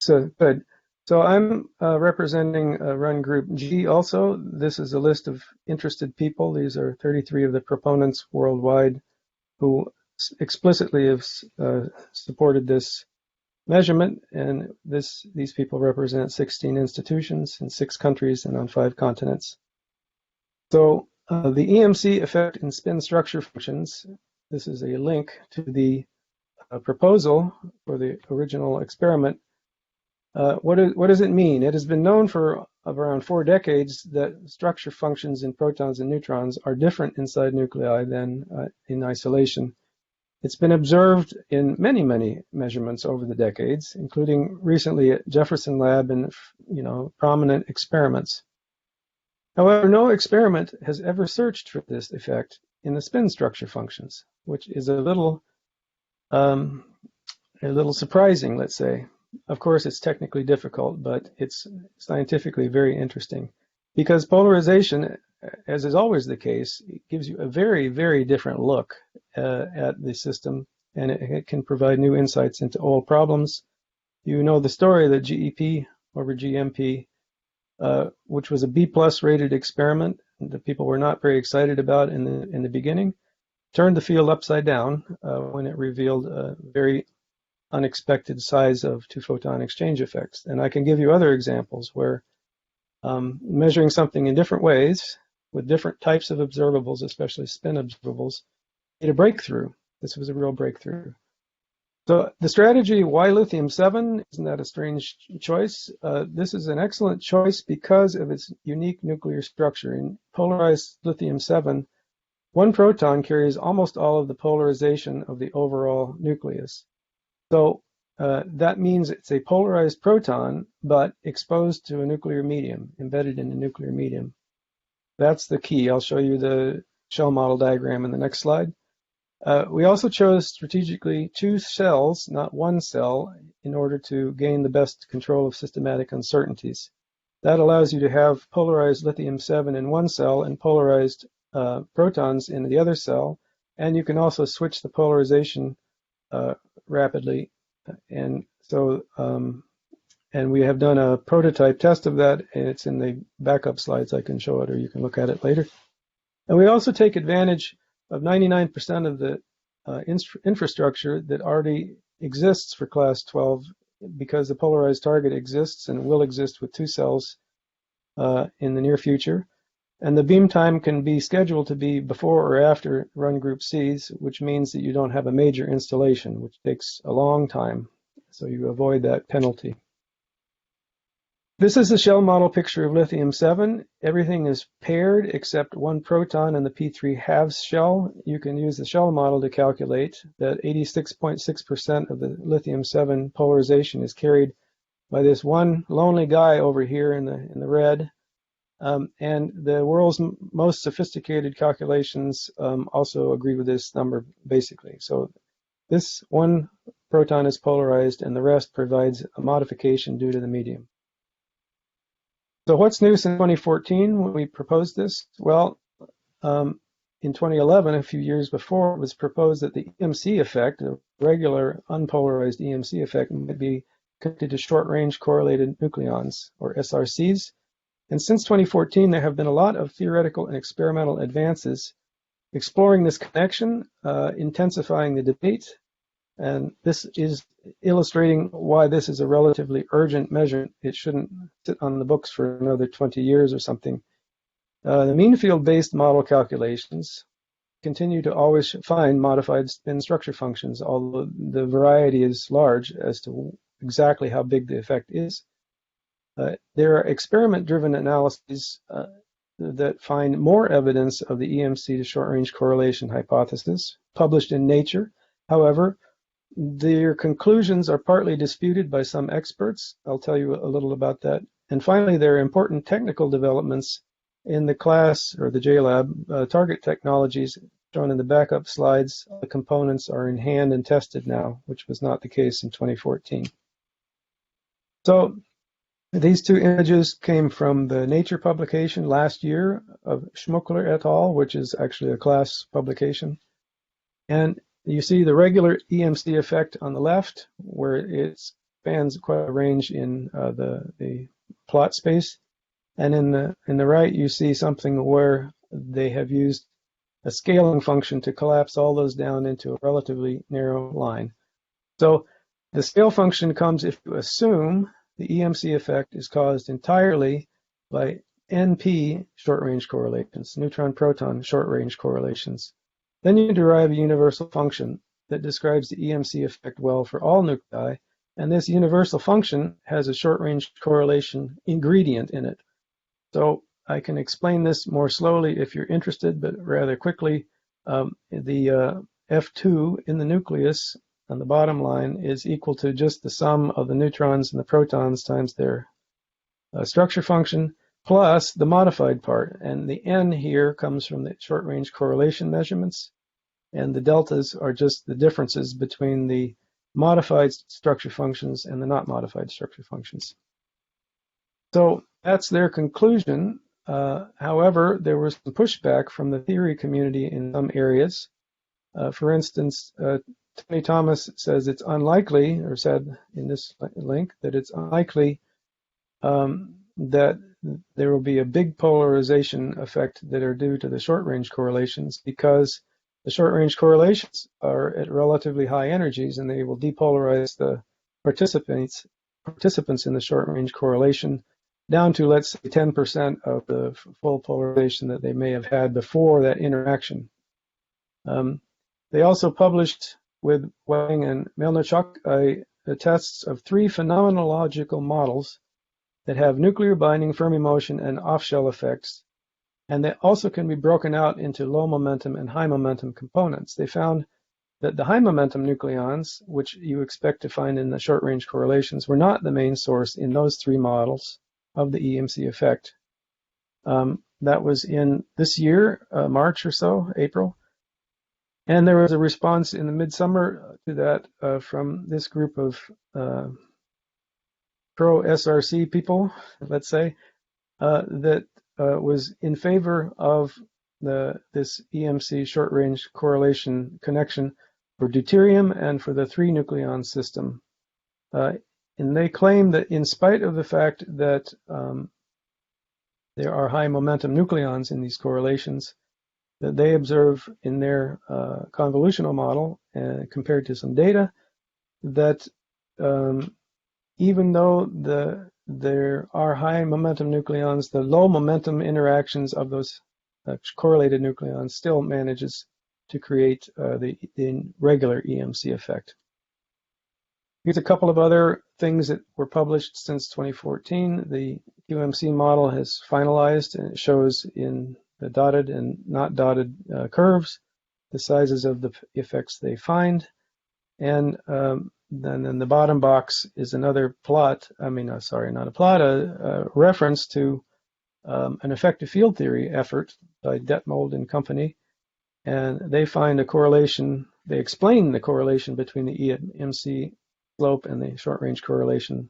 So good. So I'm representing run group G also. This is a list of interested people. These are 33 of the proponents worldwide who explicitly have supported this measurement, and these people represent 16 institutions in 6 countries and on 5 continents. So the EMC effect in spin structure functions, this is a link to the proposal for the original experiment. What does it mean? It has been known for around 4 decades that structure functions in protons and neutrons are different inside nuclei than in isolation. It's been observed in many, many measurements over the decades, including recently at Jefferson Lab in prominent experiments. However, no experiment has ever searched for this effect in the spin structure functions, which is a little a little surprising, let's say. Of course, it's technically difficult, but it's scientifically very interesting. Because polarization, as is always the case, it gives you a very, very different look at the system, and it can provide new insights into old problems. You know the story that GEP over GMP, which was a B+ rated experiment that people were not very excited about in the beginning, turned the field upside down when it revealed a very unexpected size of two-photon exchange effects. And I can give you other examples where measuring something in different ways with different types of observables, especially spin observables, made a breakthrough. This was a real breakthrough. So the strategy, why lithium-7? Isn't that a strange choice? This is an excellent choice because of its unique nuclear structure. In polarized lithium-7, one proton carries almost all of the polarization of the overall nucleus. So that means it's a polarized proton, but exposed to a nuclear medium, embedded in a nuclear medium. That's the key. I'll show you the shell model diagram in the next slide. We also chose strategically 2 cells, not 1 cell, in order to gain the best control of systematic uncertainties. That allows you to have polarized lithium-7 in 1 cell and polarized protons in the other cell, and you can also switch the polarization rapidly. And so, and we have done a prototype test of that, and it's in the backup slides. I can show it, or you can look at it later. And we also take advantage of 99% of the infrastructure that already exists for class 12, because the polarized target exists and will exist with 2 cells in the near future. And the beam time can be scheduled to be before or after run group C's, which means that you don't have a major installation, which takes a long time. So you avoid that penalty. This is a shell model picture of lithium-7. Everything is paired except 1 proton in the P3 halves shell. You can use the shell model to calculate that 86.6% of the lithium-7 polarization is carried by this one lonely guy over here in the red. And the world's most sophisticated calculations also agree with this number, basically. So this 1 proton is polarized, and the rest provides a modification due to the medium. So what's new since 2014 when we proposed this? Well, in 2011, a few years before, it was proposed that the EMC effect, the regular unpolarized EMC effect, might be connected to short-range correlated nucleons, or SRCs. And since 2014, there have been a lot of theoretical and experimental advances exploring this connection, intensifying the debate. And this is illustrating why this is a relatively urgent measure. It shouldn't sit on the books for another 20 years or something. The mean field-based model calculations continue to always find modified spin structure functions, although the variety is large as to exactly how big the effect is. There are experiment-driven analyses that find more evidence of the EMC to short-range correlation hypothesis, published in Nature. However, their conclusions are partly disputed by some experts. I'll tell you a little about that. And finally, there are important technical developments in the class, or the JLab, target technologies shown in the backup slides. The components are in hand and tested now, which was not the case in 2014. So these 2 images came from the Nature publication last year of Schmuckler et al., which is actually a class publication. And you see the regular EMC effect on the left, where it spans quite a range in the plot space. And in the right, you see something where they have used a scaling function to collapse all those down into a relatively narrow line. So the scale function comes if you assume the EMC effect is caused entirely by NP short-range correlations, neutron-proton short-range correlations. Then you derive a universal function that describes the EMC effect well for all nuclei, and this universal function has a short-range correlation ingredient in it. So I can explain this more slowly if you're interested, but rather quickly. The F2 in the nucleus on the bottom line is equal to just the sum of the neutrons and the protons times their structure function, plus the modified part. And the N here comes from the short-range correlation measurements, and the deltas are just the differences between the modified structure functions and the not modified structure functions. So that's their conclusion. However, there was some pushback from the theory community in some areas. For instance, Tony Thomas says it's unlikely, or said in this link, that it's unlikely that there will be a big polarization effect that are due to the short-range correlations, because the short-range correlations are at relatively high energies and they will depolarize the participants in the short-range correlation down to, let's say, 10% of the full polarization that they may have had before that interaction. They also published with Wang and Melnichuk tests of 3 phenomenological models that have nuclear binding, Fermi motion, and off-shell effects, and they also can be broken out into low momentum and high momentum components. They found that the high momentum nucleons, which you expect to find in the short-range correlations, were not the main source in those 3 models of the EMC effect. That was in this year, March or so, April. And there was a response in the midsummer to that from this group of pro-SRC people, let's say, that was in favor of this EMC short-range correlation connection for deuterium and for the 3-nucleon system. And they claim that in spite of the fact that there are high momentum nucleons in these correlations, that they observe in their convolutional model, compared to some data, that even though there are high momentum nucleons, the low momentum interactions of those correlated nucleons still manages to create the regular EMC effect. Here's a couple of other things that were published since 2014. The QMC model has finalized, and it shows in the dotted and not dotted curves the sizes of the effects they find. And then in the bottom box is another plot, sorry, not a plot, a reference to an effective field theory effort by Detmold and company. And they find a correlation, they explain the correlation between the EMC slope and the short-range correlation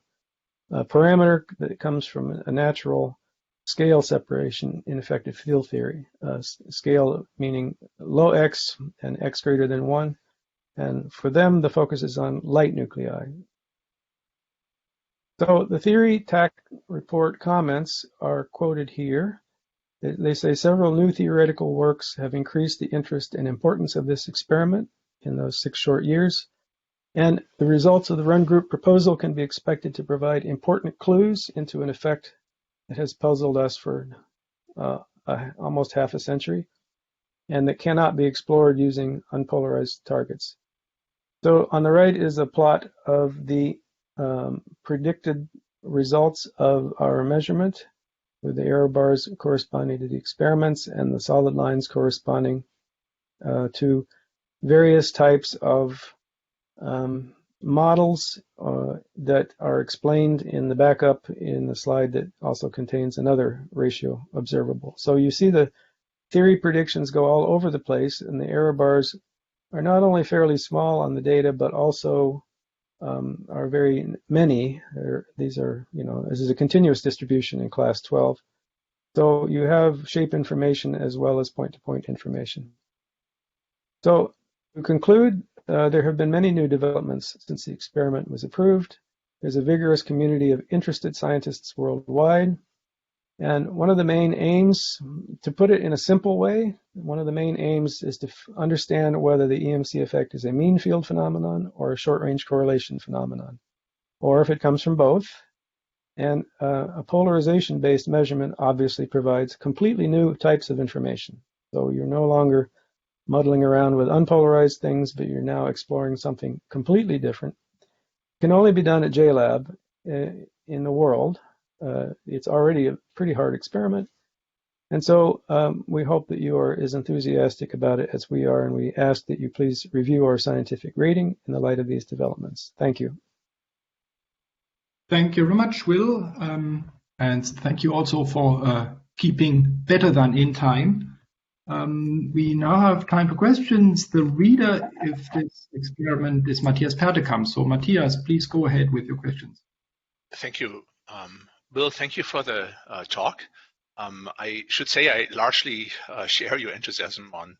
parameter that comes from a natural scale separation in effective field theory. Scale meaning low x and x greater than 1. And for them, the focus is on light nuclei. So the Theory TAC report comments are quoted here. They say several new theoretical works have increased the interest and importance of this experiment in those 6 short years. And the results of the run group proposal can be expected to provide important clues into an effect that has puzzled us for almost half a century, and that cannot be explored using unpolarized targets. So on the right is a plot of the predicted results of our measurement, with the error bars corresponding to the experiments and the solid lines corresponding to various types of models that are explained in the backup in the slide that also contains another ratio observable. So you see the theory predictions go all over the place, and the error bars are not only fairly small on the data, but also are very many. These are, this is a continuous distribution in class 12. So you have shape information as well as point-to-point information. So to conclude, there have been many new developments since the experiment was approved. There's a vigorous community of interested scientists worldwide. And one of the main aims, to put it in a simple way, one of the main aims is to understand whether the EMC effect is a mean field phenomenon or a short-range correlation phenomenon, or if it comes from both. And a polarization-based measurement obviously provides completely new types of information. So you're no longer muddling around with unpolarized things, but you're now exploring something completely different. It can only be done at JLab in the world. It's already a pretty hard experiment. And so we hope that you are as enthusiastic about it as we are, and we ask that you please review our scientific rating in the light of these developments. Thank you. Thank you very much, Will. And thank you also for keeping better than in time. We now have time for questions. The reader if this experiment is Matthias Pertekamp. So Matthias, please go ahead with your questions. Thank you. Bill, thank you for the talk. I should say I largely share your enthusiasm on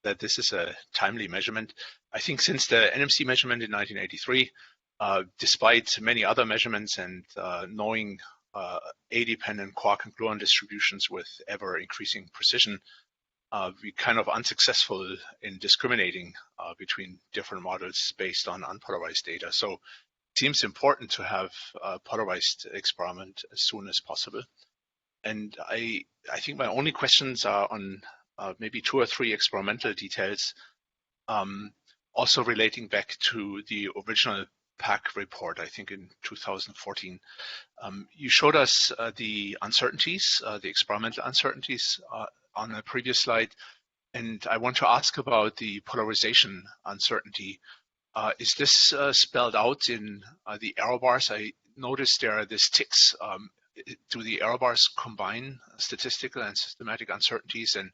that this is a timely measurement. I think since the NMC measurement in 1983, despite many other measurements and knowing A-dependent quark and gluon distributions with ever-increasing precision, we kind of unsuccessful in discriminating between different models based on unpolarized data. So it seems important to have a polarized experiment as soon as possible. And I think my only questions are on maybe 2 or 3 experimental details, also relating back to the original PAC report, I think in 2014. You showed us the uncertainties, the experimental uncertainties on a previous slide, and I want to ask about the polarization uncertainty. Is this spelled out in the error bars? I noticed there are these ticks. Do the error bars combine statistical and systematic uncertainties? And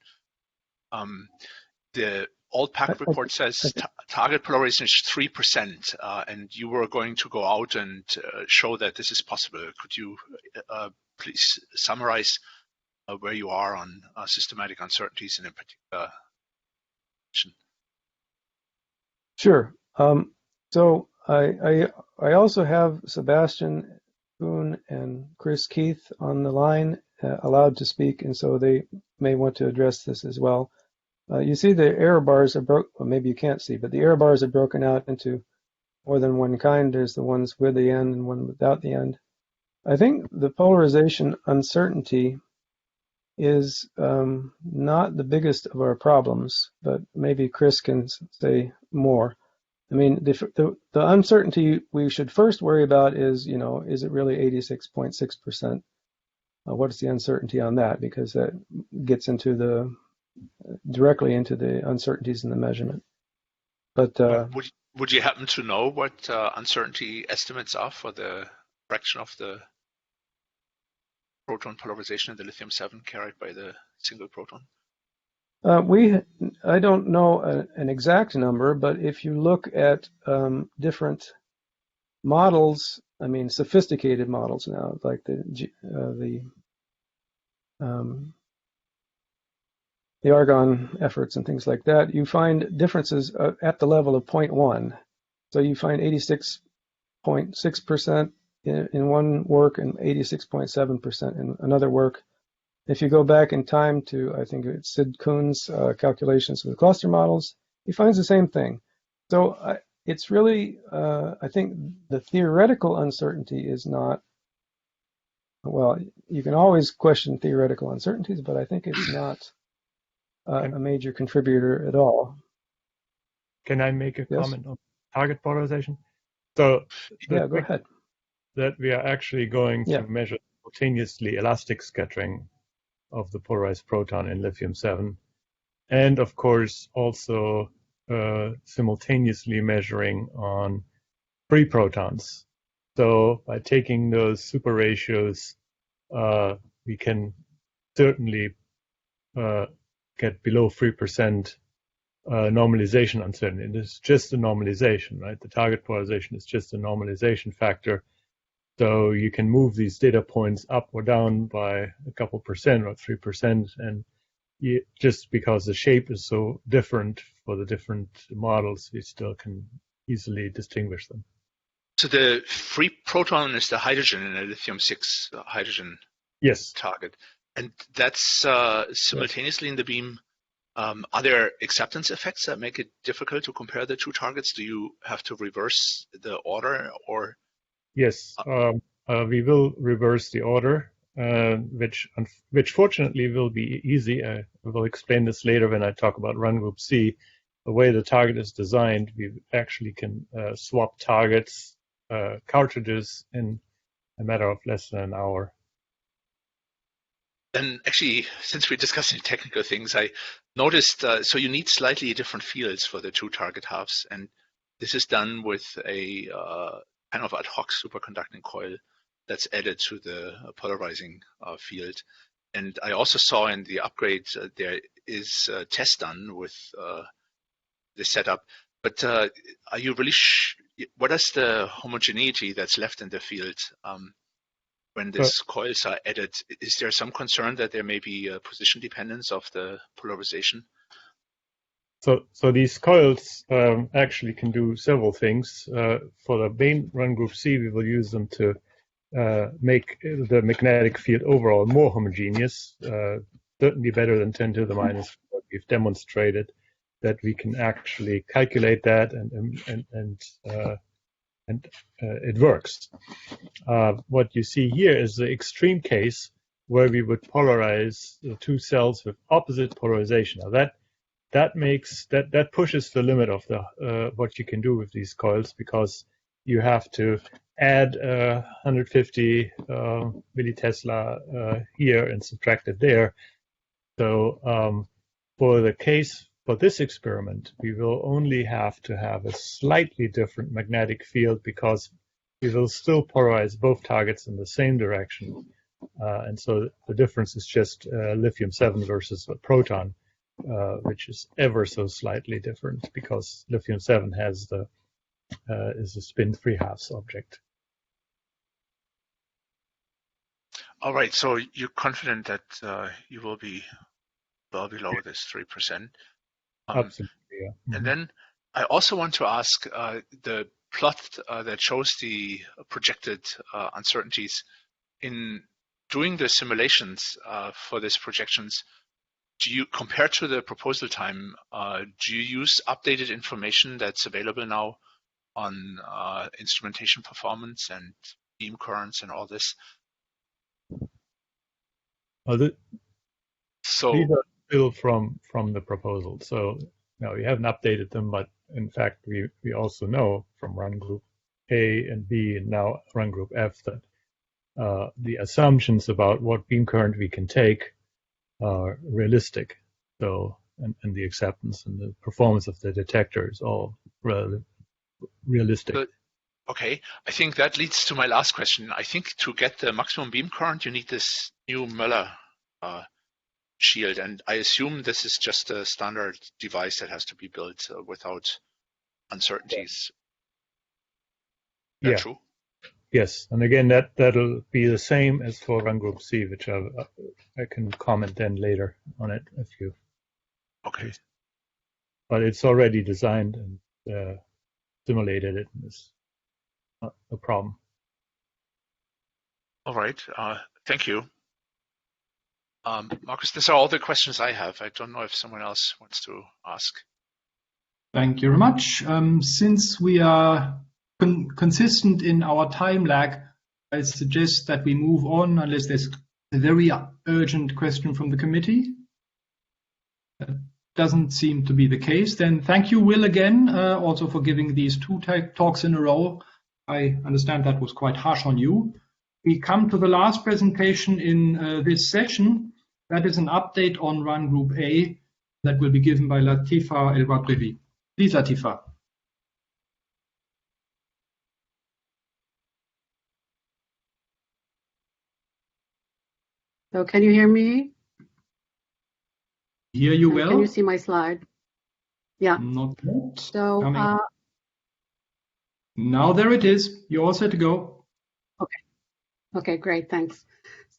the old PAC report says target polarization is 3%, and you were going to go out and show that this is possible. Could you please summarize where you are on systematic uncertainties and in particular? Sure. So I also have Sebastian Kuhn and Chris Keith on the line allowed to speak, and so they may want to address this as well. You see the error bars are broken, well, maybe you can't see, but the error bars are broken out into more than one kind. There's the ones with the end and one without the end. I think the polarization uncertainty is not the biggest of our problems, but maybe Chris can say more. I mean, the uncertainty we should first worry about is, is it really 86.6%? What is the uncertainty on that? Because that gets into directly into the uncertainties in the measurement. But would you happen to know what uncertainty estimates are for the fraction of the proton polarization in the lithium-7 carried by the single proton? I don't know an exact number, but if you look at different models, I mean sophisticated models now, like the argon efforts and things like that, you find differences at the level of 0.1. So you find 86.6% in one work and 86.7% in another work. If you go back in time to, I think it's Sid Kuhn's calculations of the cluster models, he finds the same thing. So it's really, I think the theoretical uncertainty is not, well, you can always question theoretical uncertainties, but I think it's not a major contributor at all. Can I make a comment on target polarization? So yeah, go ahead. That we are actually going to measure simultaneously elastic scattering of the polarized proton in lithium-7, and of course also simultaneously measuring on free protons. So by taking those super ratios, we can certainly get below 3% normalization uncertainty. And it's just a normalization, right? The target polarization is just a normalization factor. So you can move these data points up or down by a couple percent or 3%, and just because the shape is so different for the different models, we still can easily distinguish them. So the free proton is the hydrogen in a lithium-6 hydrogen target, and that's simultaneously in the beam. Are there acceptance effects that make it difficult to compare the two targets? Do you have to reverse the order, or? Yes, we will reverse the order, which fortunately will be easy. I will explain this later when I talk about run group C. The way the target is designed, we actually can swap targets, cartridges in a matter of less than an hour. And actually, since we're discussing technical things, I noticed, so you need slightly different fields for the two target halves, and this is done with a kind of ad hoc superconducting coil that's added to the polarizing field. And I also saw in the upgrade there is a test done with the setup. But are you really what is the homogeneity that's left in the field when these coils are added? Is there some concern that there may be a position dependence of the polarization? So these coils actually can do several things. For the main run group C, we will use them to make the magnetic field overall more homogeneous, certainly better than 10 to the minus 4. We've demonstrated that we can actually calculate that, and it works. What you see here is the extreme case where we would polarize the two cells with opposite polarization. Now that pushes the limit of the what you can do with these coils, because you have to add 150 millitesla here and subtract it there. So for this experiment, we will only have to have a slightly different magnetic field, because we will still polarize both targets in the same direction. And so the difference is just lithium-7 versus a proton, which is ever so slightly different, because lithium-7 has is a spin 3/2 object. All right, so you're confident that you will be well below this 3%. Absolutely, yeah. Mm-hmm. And then I also want to ask the plot that shows the projected uncertainties. In doing the simulations for these projections, do you, compared to the proposal time, do you use updated information that's available now on instrumentation performance and beam currents and all this? So these are still from the proposal. So no, we haven't updated them, but in fact, we also know from run group A and B and now run group F that the assumptions about what beam current we can take are realistic. So and the acceptance and the performance of the detector is all realistic. But, okay, I think that leads to my last question. I think to get the maximum beam current, you need this new Muller shield, and I assume this is just a standard device that has to be built without uncertainties. Is that true? Yes, and again, that'll be the same as for run group C, which I can comment then later on it if you. Okay. But it's already designed and simulated it. It's not a problem. All right. Thank you. Marcus, these are all the questions I have. I don't know if someone else wants to ask. Thank you very much. Since we are consistent in our time lag, I suggest that we move on unless there's a very urgent question from the committee. That doesn't seem to be the case. Then thank you, Will, again, also for giving these two talks in a row. I understand that was quite harsh on you. We come to the last presentation in this session. That is an update on Run Group A that will be given by Latifa El-Wabrivi. Please, Latifa. So can you hear me? Hear you well. Can you see my slide? Yeah. Not yet. So now there it is. You're all set to go. Okay, great, thanks.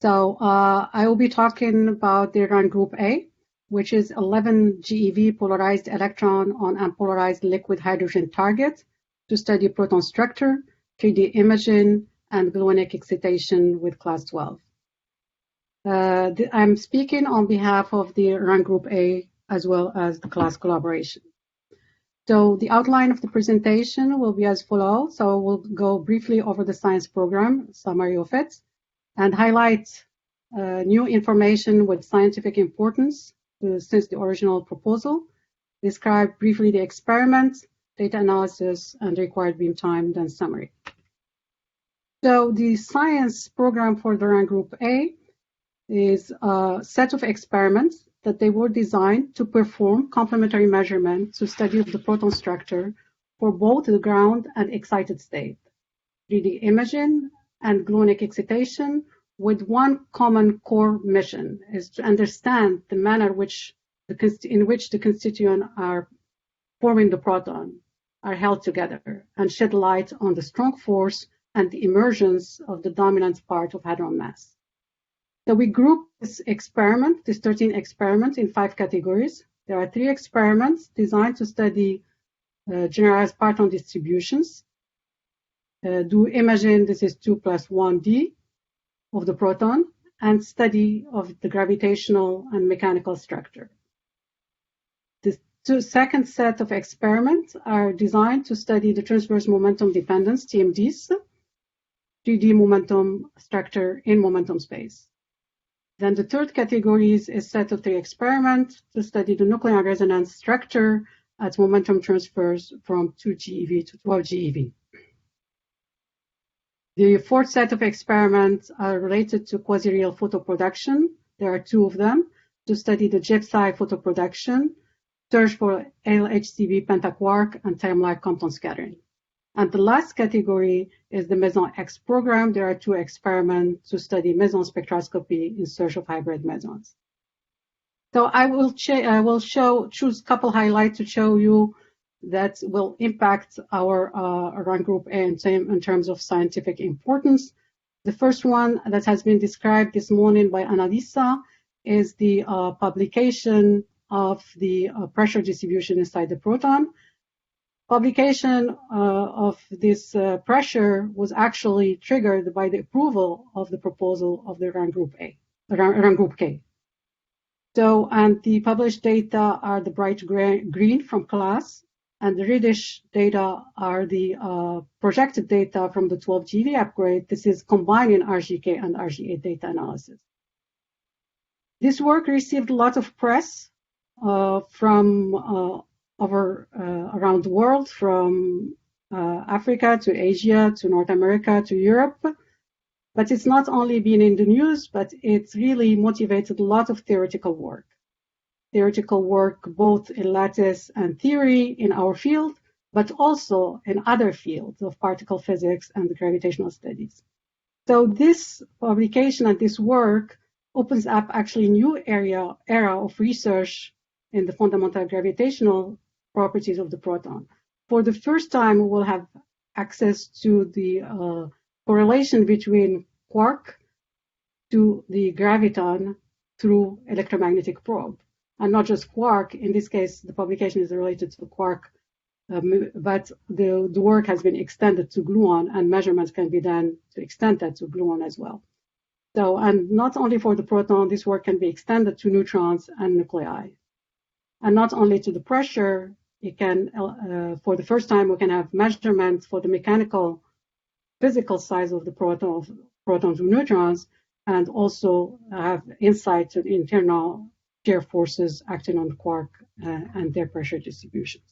So I will be talking about the Run Group A, which is 11 GeV polarized electron on unpolarized liquid hydrogen targets to study proton structure, 3D imaging, and gluonic excitation with class 12. I'm speaking on behalf of the Run Group A as well as the class collaboration. So the outline of the presentation will be as follows. So we'll go briefly over the science program, summary of it, and highlight new information with scientific importance since the original proposal, describe briefly the experiment, data analysis, and required beam time, then summary. So the science program for the Run Group A is a set of experiments that they were designed to perform complementary measurements to study the proton structure for both the ground and excited state. 3D imaging and gluonic excitation with one common core mission, is to understand the manner in which the constituents are forming the proton are held together and shed light on the strong force and the emergence of the dominant part of hadron mass. So we group this 13 experiments, in 5 categories. There are 3 experiments designed to study generalized parton distributions. Do imagine this is 2 plus 1d of the proton, and study of the gravitational and mechanical structure. The second set of experiments are designed to study the transverse momentum dependence, TMDs, 3D momentum structure in momentum space. Then the third category is a set of 3 experiments to study the nuclear resonance structure as momentum transfers from 2 GeV to 12 GeV. The fourth set of experiments are related to quasi-real photoproduction. There are 2 of them to study the JEPSI photoproduction, search for LHCb pentaquark, and time-like Compton scattering. And the last category is the Meson X program. There are 2 experiments to study meson spectroscopy in search of hybrid mesons. So I will choose a couple highlights to show you that will impact our run group A in terms of scientific importance. The first one that has been described this morning by Annalisa is the publication of the pressure distribution inside the proton. Publication of this pressure was actually triggered by the approval of the proposal of the run group K. So, and the published data are the bright green from class, and the reddish data are the projected data from the 12 GeV upgrade. This is combining RGK and RGA data analysis. This work received a lot of press from around the world, from Africa to Asia to North America to Europe. But it's not only been in the news, but it's really motivated a lot of theoretical work. Theoretical work both in lattice and theory in our field, but also in other fields of particle physics and gravitational studies. So this publication and this work opens up actually a new era of research in the fundamental gravitational properties of the proton. For the first time, we will have access to the correlation between quark to the graviton through electromagnetic probe. And not just quark, in this case, the publication is related to quark, but the work has been extended to gluon, and measurements can be done to extend that to gluon as well. So, and not only for the proton, this work can be extended to neutrons and nuclei. And not only to the pressure, it can, for the first time, we can have measurements for the mechanical, physical size of the protons and neutrons, and also have insight to the internal shear forces acting on the quark and their pressure distributions.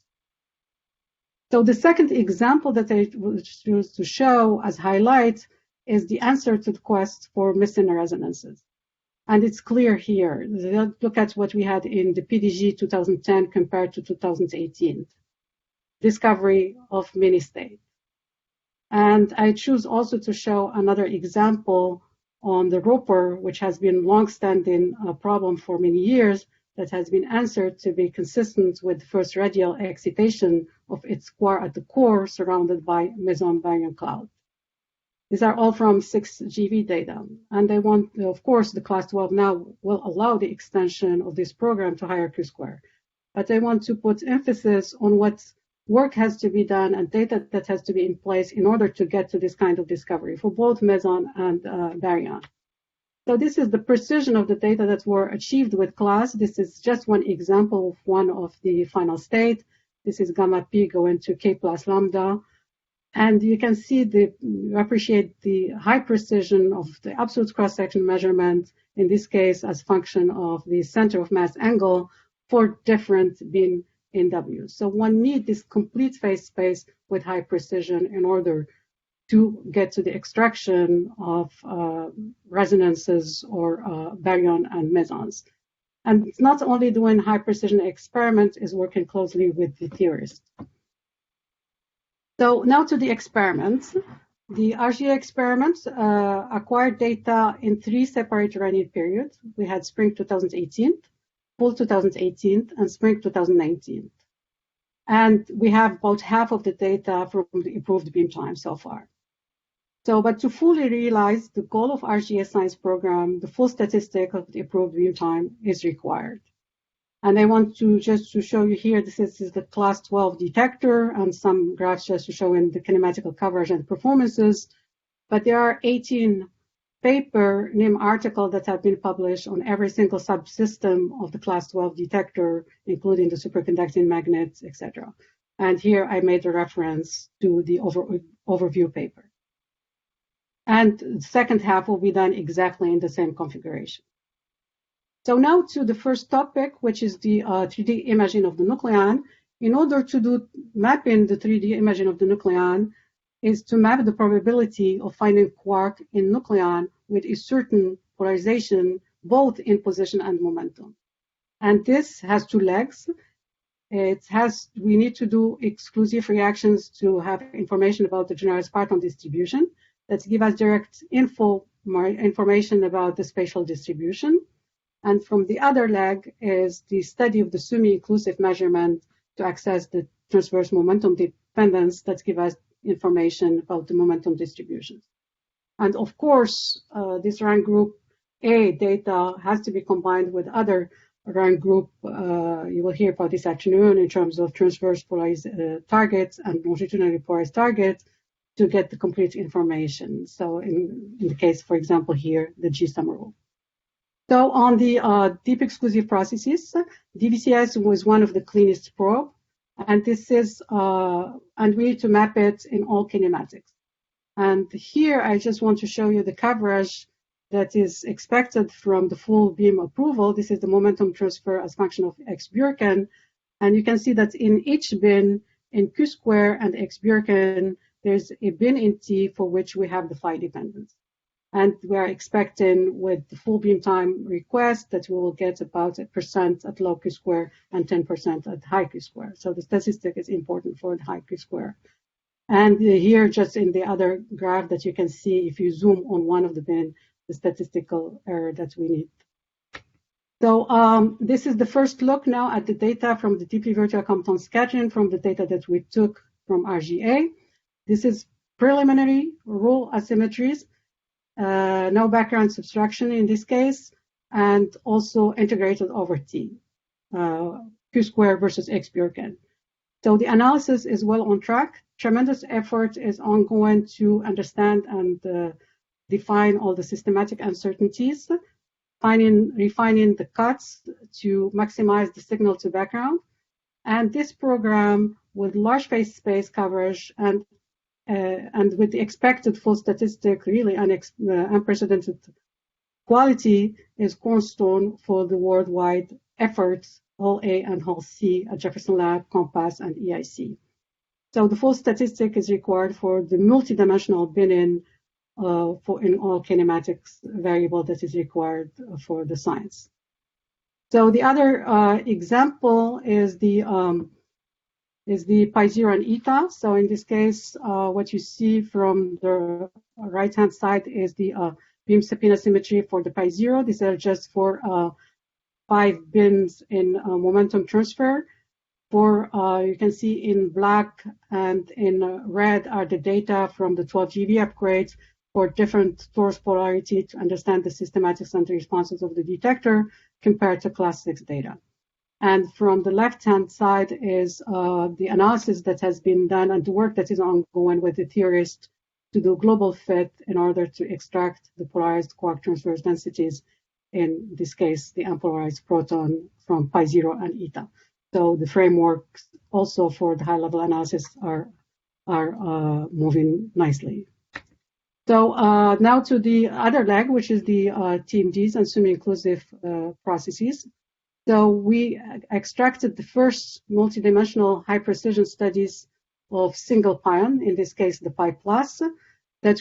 So the second example that I choose to show as highlight is the answer to the quest for meson resonances. And it's clear here. Look at what we had in the PDG 2010 compared to 2018. Discovery of mini-state. And I choose also to show another example on the Roper, which has been long-standing problem for many years, that has been answered to be consistent with first radial excitation of its core at the core surrounded by meson baryon cloud. These are all from 6 GeV data. And they want, of course, the class 12 now will allow the extension of this program to higher Q-square. But they want to put emphasis on what work has to be done and data that has to be in place in order to get to this kind of discovery for both meson and baryon. So this is the precision of the data that were achieved with class. This is just one example of one of the final state. This is gamma p going to k plus lambda. And you can see you appreciate the high precision of the absolute cross-section measurement, in this case as function of the center of mass angle for different bin in W. So one needs this complete phase space with high precision in order to get to the extraction of resonances or baryon and mesons. And it's not only doing high precision experiment, is working closely with the theorists. So now to the experiments. the RGA experiments acquired data in 3 separate running periods. We had spring 2018, fall 2018, and spring 2019. And we have about half of the data from the improved beam time so far. So, but to fully realize the goal of RGA science program, the full statistic of the improved beam time is required. And I want to just to show you here, this is the class 12 detector and some graphs just to show in the kinematical coverage and performances. But there are 18 paper NIM articles that have been published on every single subsystem of the class 12 detector, including the superconducting magnets, etc. And here I made a reference to the overview paper. And the second half will be done exactly in the same configuration. So now to the first topic, which is the 3D imaging of the nucleon. In order to do mapping the 3D imaging of the nucleon is to map the probability of finding quark in nucleon with a certain polarization, both in position and momentum. And this has 2 legs. We need to do exclusive reactions to have information about the generalized parton distribution that give us direct information about the spatial distribution. And from the other leg is the study of the semi-inclusive measurement to access the transverse momentum dependence that give us information about the momentum distributions. And of course, this rank group A data has to be combined with other rank group you will hear about this afternoon in terms of transverse polarized targets and longitudinally polarized targets to get the complete information. So in the case, for example, here, the G-sum rule. So on the deep exclusive processes, DVCS was one of the cleanest probe, and this is, and we need to map it in all kinematics. And here I just want to show you the coverage that is expected from the full beam approval. This is the momentum transfer as function of X Bjorken. And you can see that in each bin, in Q square and X Bjorken, there's a bin in T for which we have the phi dependence. And we are expecting with the full beam time request that we will get about 1% at low Q square and 10% at high Q square. So the statistic is important for the high Q square. And here, just in the other graph that you can see, if you zoom on one of the bin, the statistical error that we need. So this is the first look now at the data from the deeply virtual compound scattering from the data that we took from RGA. This is preliminary rule asymmetries, no background subtraction in this case, and also integrated over T, Q square versus X Bjorken. So the analysis is well on track. Tremendous effort is ongoing to understand and define all the systematic uncertainties, refining the cuts to maximize the signal to background. And this program with large phase space coverage and with the expected full statistic, really unprecedented quality is cornerstone for the worldwide efforts, Hall A and Hall C at Jefferson Lab, COMPASS, and EIC. So the full statistic is required for the multidimensional binning in all kinematics variable that is required for the science. So the other example is the pi 0 and eta. So in this case, what you see from the right-hand side is the beam spin asymmetry for the pi 0. These are just for 5 bins in momentum transfer. You can see in black and in red are the data from the 12 GeV upgrades for different source polarity to understand the systematics and the responses of the detector compared to class 6 data. And from the left-hand side is the analysis that has been done and the work that is ongoing with the theorists to do global fit in order to extract the polarized quark transverse densities, in this case, the unpolarized proton from pi 0 and eta. So the frameworks also for the high-level analysis are moving nicely. So now to the other leg, which is the TMDs and semi-inclusive processes. So we extracted the first multidimensional high-precision studies of single pion, in this case the pi plus, that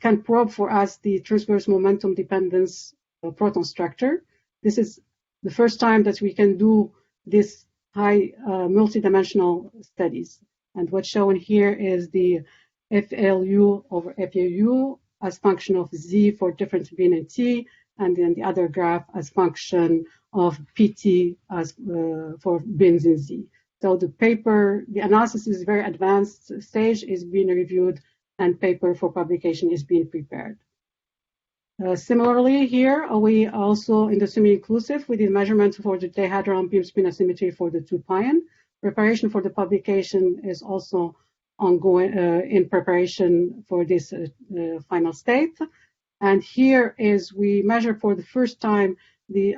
can probe for us the transverse momentum dependence proton structure. This is the first time that we can do this high multidimensional studies. And what's shown here is the FLU over FAU as function of Z for difference bin and T, and then the other graph as function of PT as for bins in Z. So the paper, the analysis is very advanced stage, is being reviewed, and paper for publication is being prepared. Similarly, here we also in the semi-inclusive we did measurements for the dihadron beam spin asymmetry for the 2-pion. Preparation for the publication is also ongoing in preparation for this final state. And here is we measure for the first time the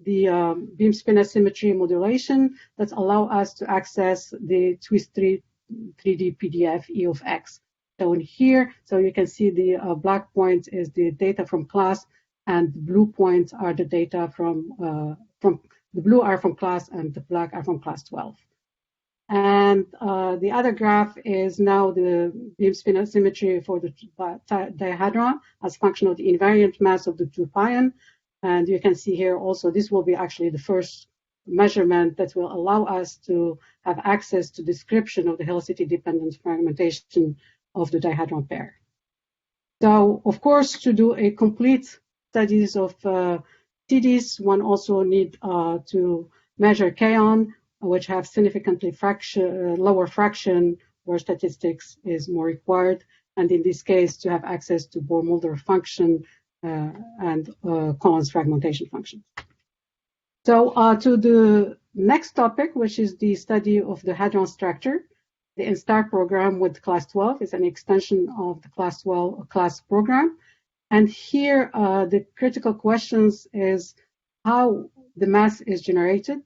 beam spin asymmetry modulation that allow us to access the twist 3D PDF E of X. Shown here, so you can see the black point is the data from class, and the blue points are the data from the blue are from class, and the black are from class 12. And the other graph is now the beam spin asymmetry for the dihadron as function of the invariant mass of the 2-pion. And you can see here also this will be actually the first measurement that will allow us to have access to description of the helicity-dependent fragmentation of the dihadron pair. So, of course, to do a complete studies of TDs, one also need to measure kaon, which have significantly lower fraction where statistics is more required, and in this case to have access to Bohr-Mulder function and Collins fragmentation functions. So to the next topic, which is the study of the hadron structure. The INSTAR program with class 12 is an extension of the class 12 class program. And here the critical questions is how the mass is generated.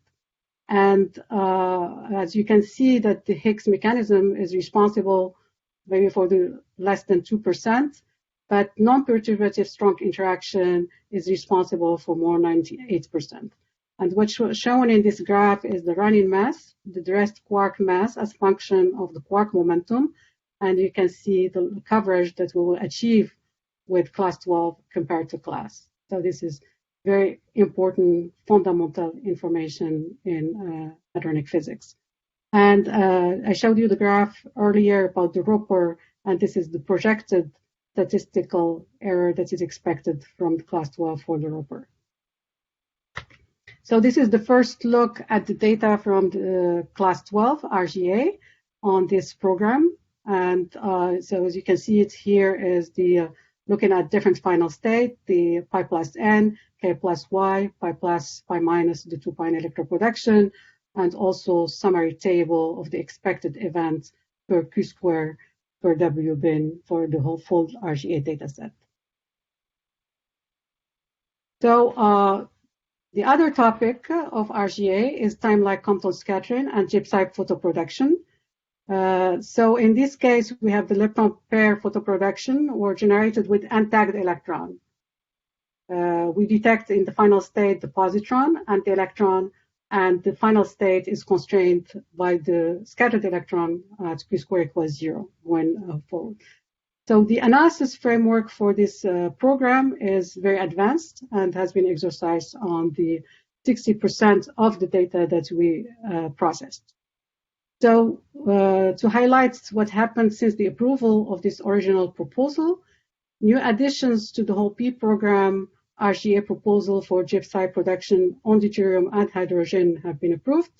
And as you can see that the Higgs mechanism is responsible maybe for the less than 2%, but non-perturbative strong interaction is responsible for more 98%. And what's shown in this graph is the running mass, the dressed quark mass as function of the quark momentum. And you can see the coverage that we will achieve with class 12 compared to class. So this is very important fundamental information in hadronic physics. And I showed you the graph earlier about the Roper, and this is the projected statistical error that is expected from the class 12 for the Roper. So this is the first look at the data from the class 12 RGA on this program. And so as you can see it here is the looking at different final state, the pi plus n, k plus y, pi plus, pi minus the 2-pion electroproduction, and also summary table of the expected events per Q square per W bin for the whole full RGA data set. So the other topic of RGA is time-like Compton scattering and gypside photoproduction. So in this case, we have the lepton pair photoproduction were generated with untagged electron. We detect in the final state the positron and the electron, and the final state is constrained by the scattered electron at Q square equals 0 when forward. So the analysis framework for this program is very advanced and has been exercised on the 60% of the data that we processed. So to highlight what happened since the approval of this original proposal, new additions to the whole P program RGA proposal for gypside production on deuterium and hydrogen have been approved.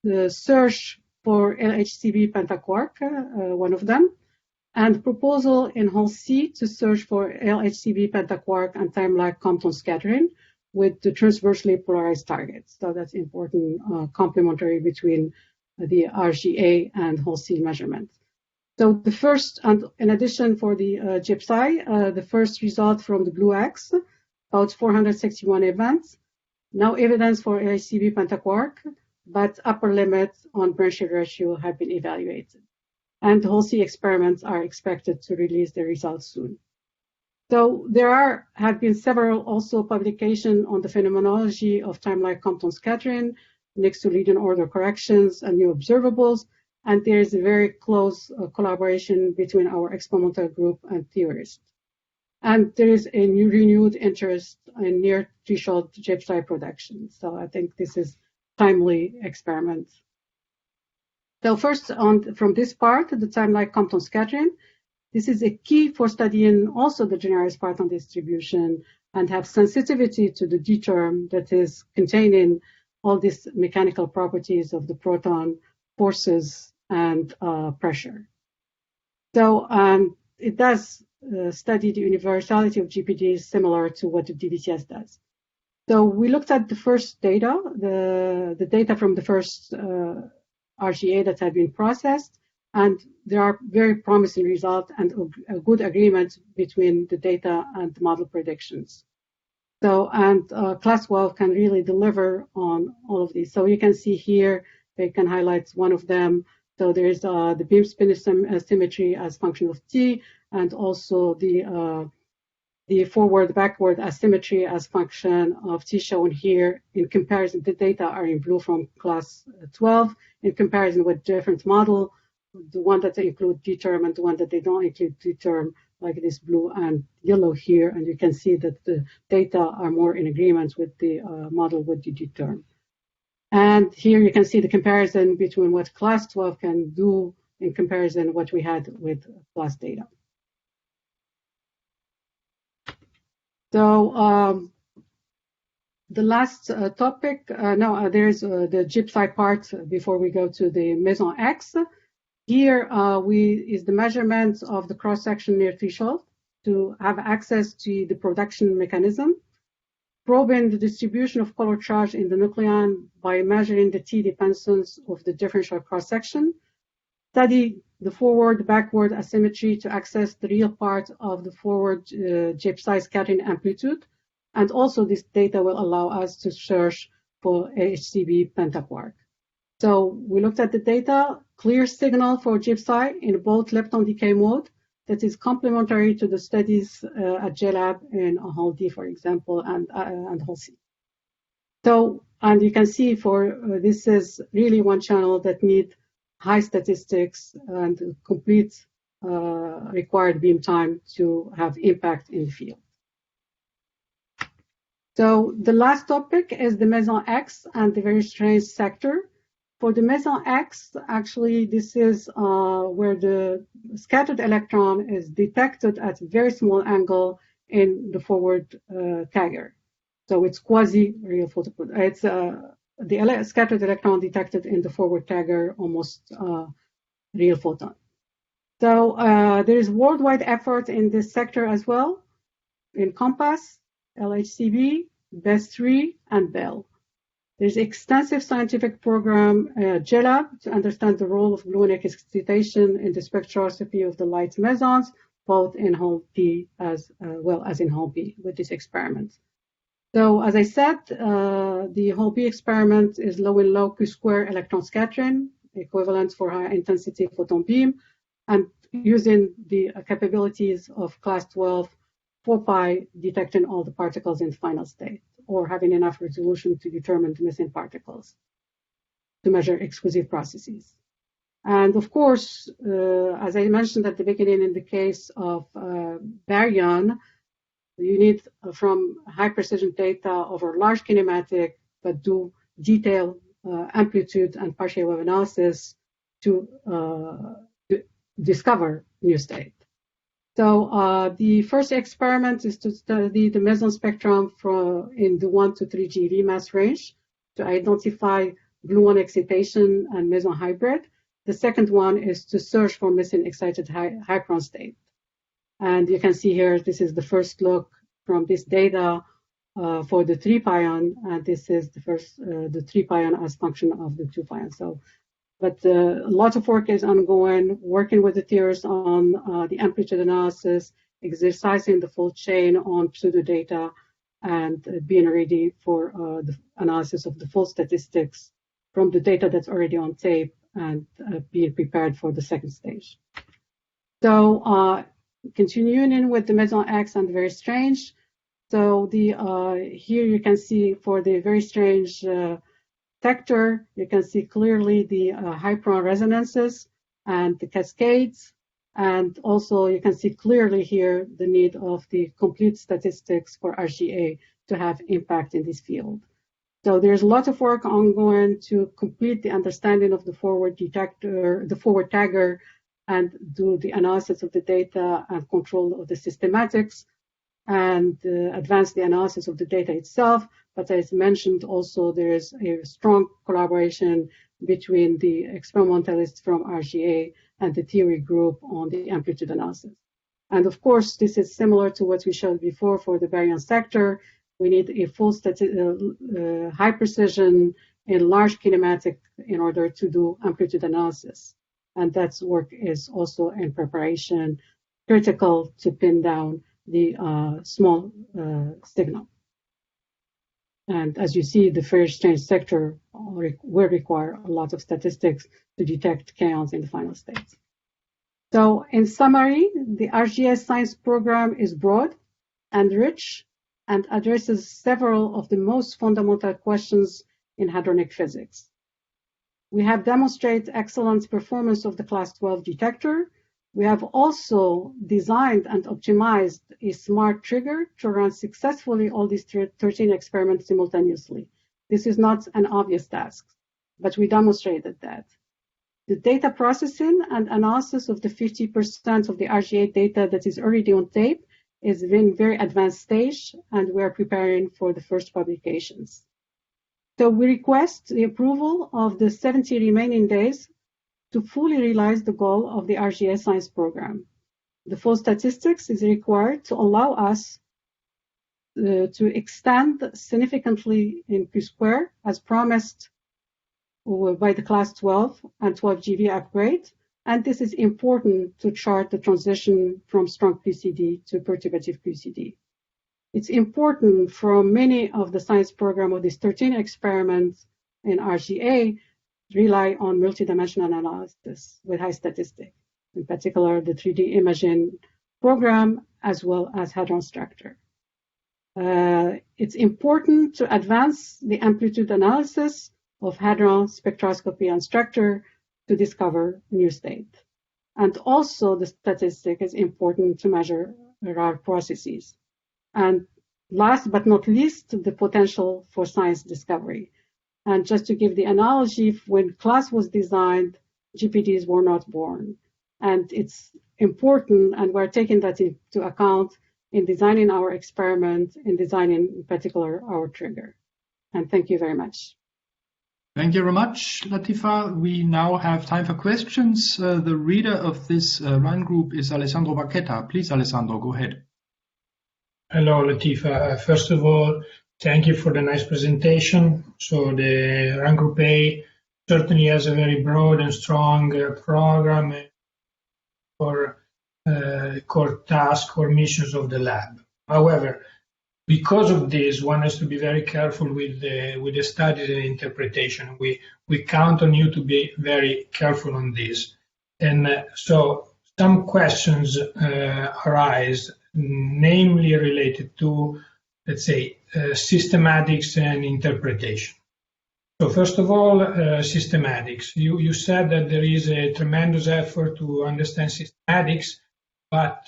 The search for LHCb pentaquark, one of them, and proposal in whole C to search for LHCb pentaquark and time-like Compton scattering with the transversely polarized targets. So that's important complementary between the RGA and whole C measurements. So the first, and in addition for the GIPSI, the first result from the blue X, about 461 events, no evidence for LHCb pentaquark, but upper limits on branch ratio have been evaluated. And the whole C experiments are expected to release the results soon. So there have been several also publications on the phenomenology of time-like Compton scattering next to leading order corrections and new observables. And there is a very close collaboration between our experimental group and theorists. And there is a renewed interest in near threshold GIPSI production. So I think this is timely experiment. So first, from this part, the time-like Compton scattering, this is a key for studying also the generalized parton distribution and have sensitivity to the D term that is containing all these mechanical properties of the proton, forces, and pressure. So it does study the universality of GPD similar to what the DBTS does. So we looked at the first data, the data from the first RGA that had been processed, and there are very promising results and a good agreement between the data and the model predictions. So, and class 12 can really deliver on all of these. So you can see here, they can highlight one of them. So there is the beam spin symmetry as function of T, and also the forward-backward asymmetry as function of T shown here. In comparison, the data are in blue from class 12 in comparison with different model, the one that include D term and the one that they don't include D term, like this blue and yellow here. And you can see that the data are more in agreement with the model with the D term. And here you can see the comparison between what class 12 can do in comparison what we had with class data. So the last topic, there's the GPSI part before we go to the meson X. Here is the measurement of the cross-section near threshold to have access to the production mechanism, probing the distribution of color charge in the nucleon by measuring the T dependence of the differential cross-section, study the forward-backward asymmetry to access the real part of the forward GPSI scattering amplitude, and also this data will allow us to search for HCB pentaquark. So we looked at the data, clear signal for GPSI in both lepton decay mode that is complementary to the studies at JLab in Hall D, for example, and Hall C. So, and you can see this is really one channel that needs high statistics and complete required beam time to have impact in the field. So the last topic is the meson X and the very strange sector. For the meson X, actually, this is where the scattered electron is detected at a very small angle in the forward tagger. So it's quasi-real photoproduction. It's the scattered electron detected in the forward tagger, almost real photon. So there is worldwide effort in this sector as well, in COMPASS, LHCb, BESS3, and BELL. There's extensive scientific program, JLab, to understand the role of gluonic excitation in the spectroscopy of the light mesons, both in Hall P as well as in Hall B with this experiment. So as I said, the Hall B experiment is low in low Q-square electron scattering, equivalent for high intensity photon beam, and using the capabilities of class 12, 4pi detecting all the particles in final state, or having enough resolution to determine the missing particles to measure exclusive processes. And of course, as I mentioned at the beginning, in the case of baryon, you need from high precision data over large kinematic, but do detailed amplitude and partial wave analysis to discover new state. So the first experiment is to study the meson spectrum in the 1 to 3 GeV mass range to identify gluon excitation and meson hybrid. The second one is to search for missing excited hyperon state. And you can see here, this is the first look from this data for the 3-pion, and this is the first, the 3-pion as function of the 2-pion. So, but a lot of work is ongoing, working with the theorists on the amplitude analysis, exercising the full chain on pseudo data, and being ready for the analysis of the full statistics from the data that's already on tape, and being prepared for the second stage. So continuing with the meson X and very strange. So the here you can see for the very strange sector, you can see clearly the hyperon resonances and the cascades. And also you can see clearly here the need of the complete statistics for RGA to have impact in this field. So there's a lot of work ongoing to complete the understanding of the forward detector, the forward tagger, and do the analysis of the data and control of the systematics, and advance the analysis of the data itself. But as mentioned, also there is a strong collaboration between the experimentalists from RGA and the theory group on the amplitude analysis. And of course, this is similar to what we showed before for the baryon sector. We need a full high precision and large kinematic in order to do amplitude analysis. And that work is also in preparation, critical to pin down the small signal. And as you see, the phase change sector will require a lot of statistics to detect kaons in the final state. So in summary, the RGA science program is broad and rich and addresses several of the most fundamental questions in hadronic physics. We have demonstrated excellent performance of the class 12 detector. We have also designed and optimized a smart trigger to run successfully all these 13 experiments simultaneously. This is not an obvious task, but we demonstrated that. The data processing and analysis of the 50% of the RGA data that is already on tape is in very advanced stage, and we are preparing for the first publications. So we request the approval of the 70 remaining days to fully realize the goal of the RGA science program. The full statistics is required to allow us to extend significantly in Q² as promised by the class 12 and 12 GeV upgrade. And this is important to chart the transition from strong QCD to perturbative QCD. It's important for many of the science program of these 13 experiments in RGA rely on multidimensional analysis with high statistics, in particular the 3D imaging program as well as hadron structure. It's important to advance the amplitude analysis of hadron spectroscopy and structure to discover new state. And also the statistic is important to measure rare processes. And last but not least, the potential for science discovery. And just to give the analogy, when class was designed, GPDs were not born. And it's important, and we're taking that into account in designing our experiment, in designing in particular our trigger. And thank you very much. Thank you very much, Latifa. We now have time for questions. The reader of this run group is Alessandro Bacchetta. Please, Alessandro, go ahead. Hello, Latifa. First of all, thank you for the nice presentation. So the run group A certainly has a very broad and strong program for core tasks or missions of the lab. However, because of this, one has to be very careful with the studies and interpretation. We count on you to be very careful on this. And so some questions arise, namely related to, let's say, systematics and interpretation. So first of all, systematics. You said that there is a tremendous effort to understand systematics, but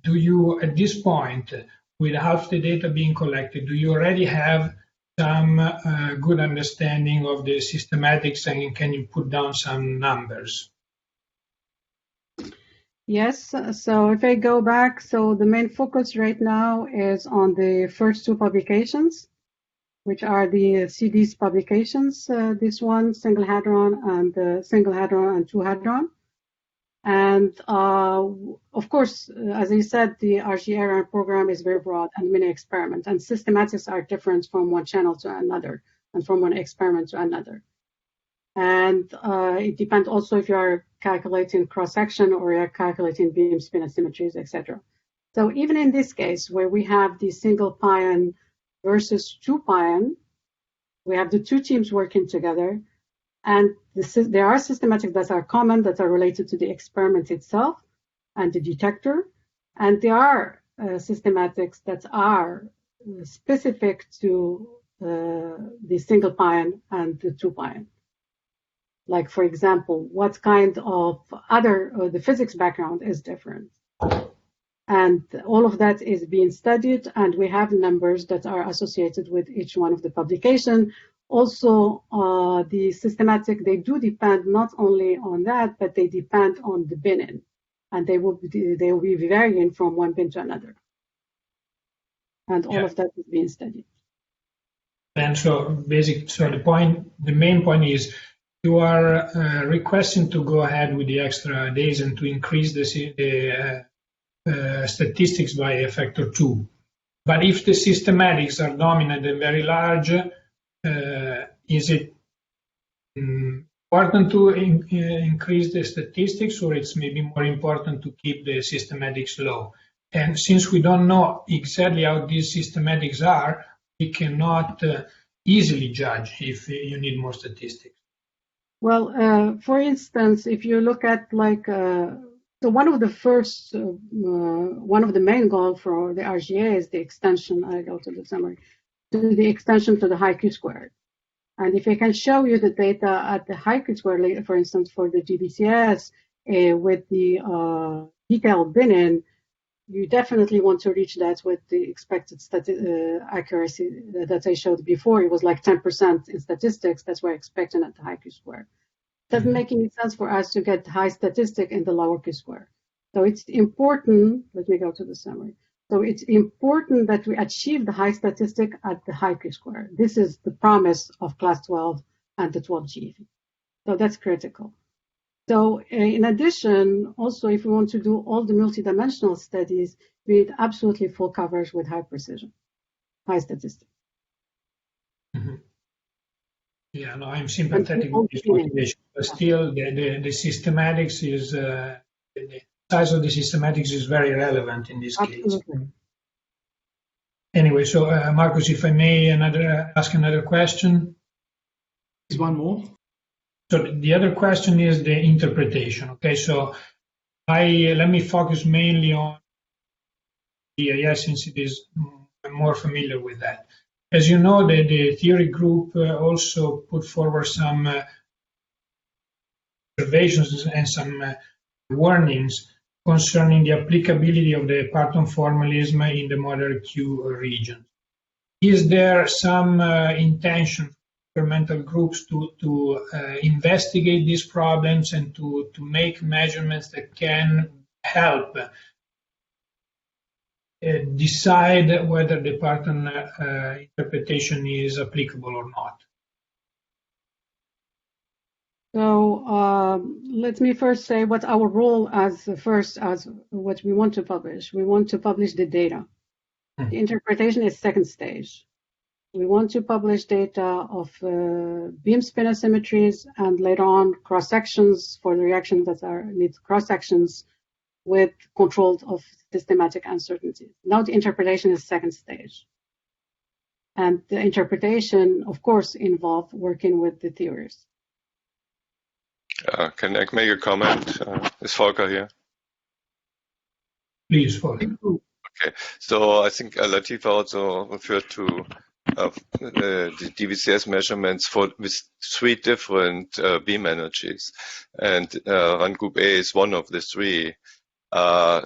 do you, at this point, with half the data being collected, do you already have some good understanding of the systematics, and can you put down some numbers? Yes, so if I go back, so the main focus right now is on the first two publications, which are the CD's publications, this one, single hadron and two hadron. And of course, as I said, the RGA program is very broad and many experiments, and systematics are different from one channel to another and from one experiment to another. And it depends also if you are calculating cross-section or you are calculating beam spin asymmetries, etc. So even in this case, where we have the single pion versus two pion, we have the two teams working together, and there are systematics that are common, that are related to the experiment itself and the detector, and there are systematics that are specific to the single pion and the two pion. Like, for example, what kind of the physics background is different. And all of that is being studied, and we have numbers that are associated with each one of the publication. Also, the systematic, they do depend not only on that, but they depend on the bin-in, and they will be varying from one bin to another. And all of that is being studied. And so the main point is you are requesting to go ahead with the extra days and to increase the statistics by a factor 2. But if the systematics are dominant and very large, is it important to increase the statistics, or it's maybe more important to keep the systematics low? And since we don't know exactly how these systematics are, we cannot easily judge if you need more statistics. Well, for instance, if you look at so one of the main goals for the RGA is the extension, I go to the summary, to the extension to the high Q squared. And if I can show you the data at the high Q squared, for instance, for the GBCS with the detailed bin-in, you definitely want to reach that with the expected accuracy that I showed before. It was like 10% in statistics. That's what I expected at the high Q squared. Doesn't make any sense for us to get high statistic in the lower Q squared. So it's important, let me go to the summary. So it's important that we achieve the high statistic at the high Q squared. This is the promise of class 12 and the 12 GeV. So that's critical. So in addition, also, if we want to do all the multidimensional studies, we need absolutely full coverage with high precision, high statistics. Mm-hmm. Yeah, no, I'm sympathetic with this motivation, but still the systematics is, the size of the systematics is very relevant in this case. Anyway, so Marcus, if I may ask another question. Is one more? So the other question is the interpretation. Okay, so let me focus mainly on DIS since I'm more familiar with that. As you know, the theory group also put forward some observations and some warnings concerning the applicability of the Parton formalism in the moderate Q region. Is there some intention experimental groups to investigate these problems and to make measurements that can help decide whether the Parton interpretation is applicable or not? So let me first say what our role as what we want to publish. We want to publish the data. The interpretation is second stage. We want to publish data of beam spin asymmetries and later on cross-sections for the reactions that need cross-sections with control of systematic uncertainty. Now the interpretation is second stage. And the interpretation, of course, involves working with the theorists. Can I make a comment? Is Volker here? Please, Volker. Okay, so I think Latifa also referred to the DVCS measurements with 3 different beam energies, and run group A is one of the 3.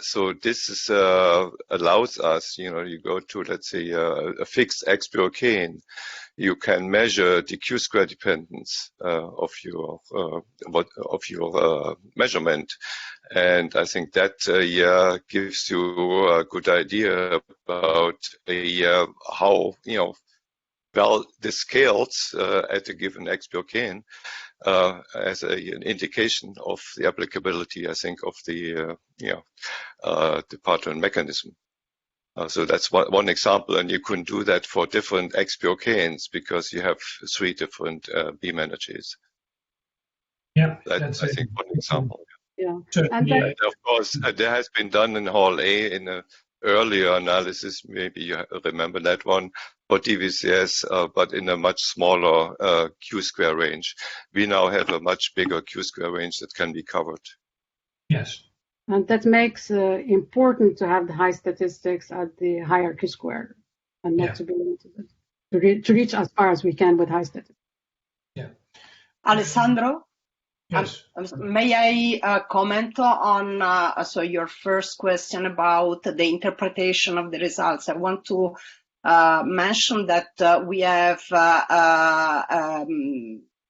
So this is, allows us, you go to, let's say, a fixed XPOK, you can measure the Q-square dependence of your measurement, and I think that gives you a good idea about how well this scales at a given XPOK as an indication of the applicability, I think, of the Parton mechanism. So that's one example, and you can do that for different XPOKs because you have 3 different beam energies. Yeah, that's I think one example. Yeah, and of course, there has been done in Hall A in an earlier analysis. Maybe you remember that one for DVCS, but in a much smaller Q-square range. We now have a much bigger Q-square range that can be covered. Yes. And that makes important to have the high statistics at the higher Q-square and not to be limited to reach as far as we can with high statistics. Yeah. Alessandro? Yes. May I comment on your first question about the interpretation of the results? I want to mention that we have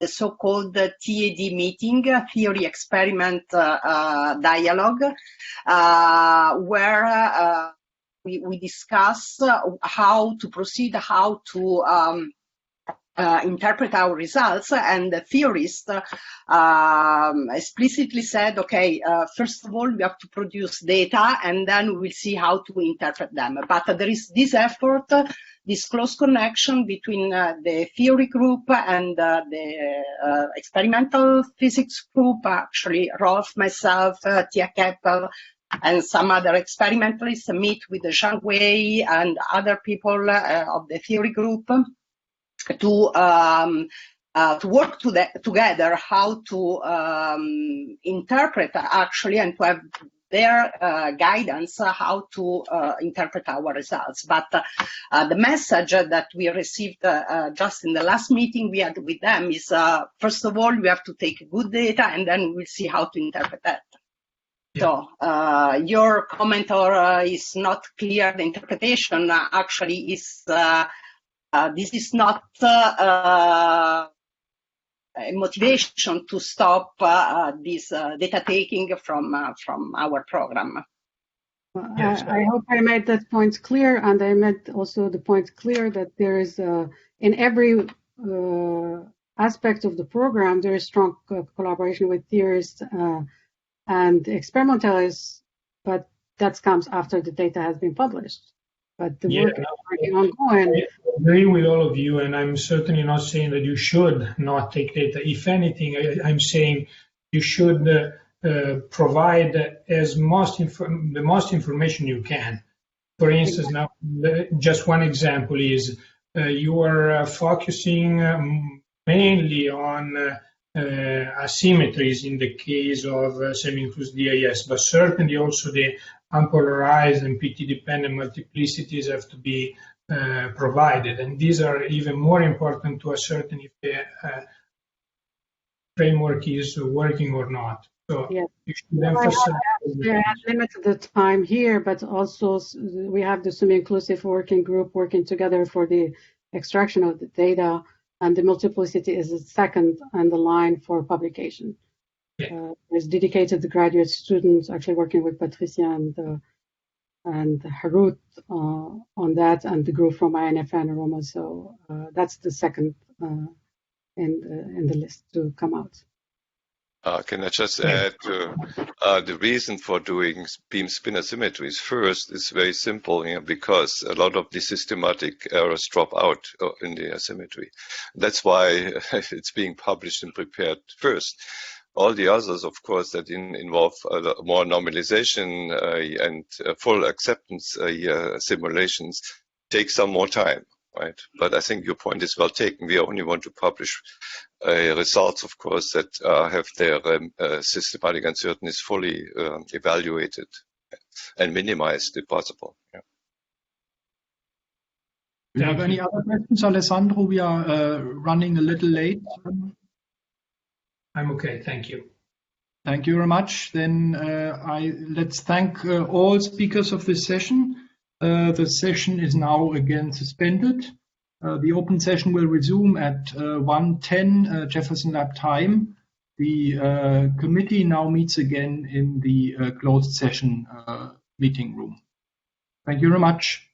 the so-called TAD meeting, Theory Experiment Dialogue, where we discuss how to proceed, how to interpret our results, and the theorists explicitly said, okay, first of all, we have to produce data, and then we'll see how to interpret them. But there is this effort, this close connection between the theory group and the experimental physics group, actually, Rolf, myself, Tia Keppel, and some other experimentalists meet with Zhang Wei and other people of the theory group to work together how to interpret actually, and to have their guidance how to interpret our results. But the message that we received just in the last meeting we had with them is, first of all, we have to take good data, and then we'll see how to interpret that. Yeah. So your comment is not clear. The interpretation actually is this is not a motivation to stop this data taking from our program. Well, I hope I made that point clear, and I made also the point clear that there is in every aspect of the program there is strong collaboration with theorists and experimentalists, but that comes after the data has been published. But the work is ongoing. I agree with all of you, and I'm certainly not saying that you should not take data. If anything, I'm saying you should provide the most information you can. For instance, now just one example is you are focusing mainly on asymmetries in the case of semi-inclusive DIS, but certainly also the unpolarized and PT-dependent multiplicities have to be provided, and these are even more important to ascertain if the framework is working or not. So yes. You should emphasize. We have limited the time here, but also we have the semi-inclusive working group working together for the extraction of the data, and the multiplicity is the second on the line for publication. Yeah. There's dedicated graduate students actually working with Patricia and Harut on that, and the group from INF and Roma. So that's the second in the list to come out. Can I just add the reason for doing beam spin asymmetries first is very simple, because a lot of the systematic errors drop out in the asymmetry. That's why it's being published and prepared first. All the others, of course, that involve more normalization and full acceptance simulations take some more time, right? But I think your point is well taken. We only want to publish results, of course, that have their systematic uncertainties fully evaluated and minimized if possible. Yeah. Do you have any other questions, Alessandro? We are running a little late. I'm okay, thank you. Thank you very much. Then let's thank all speakers of this session. The session is now again suspended. The open session will resume at 1:10 Jefferson Lab time. The committee now meets again in the closed session meeting room. Thank you very much.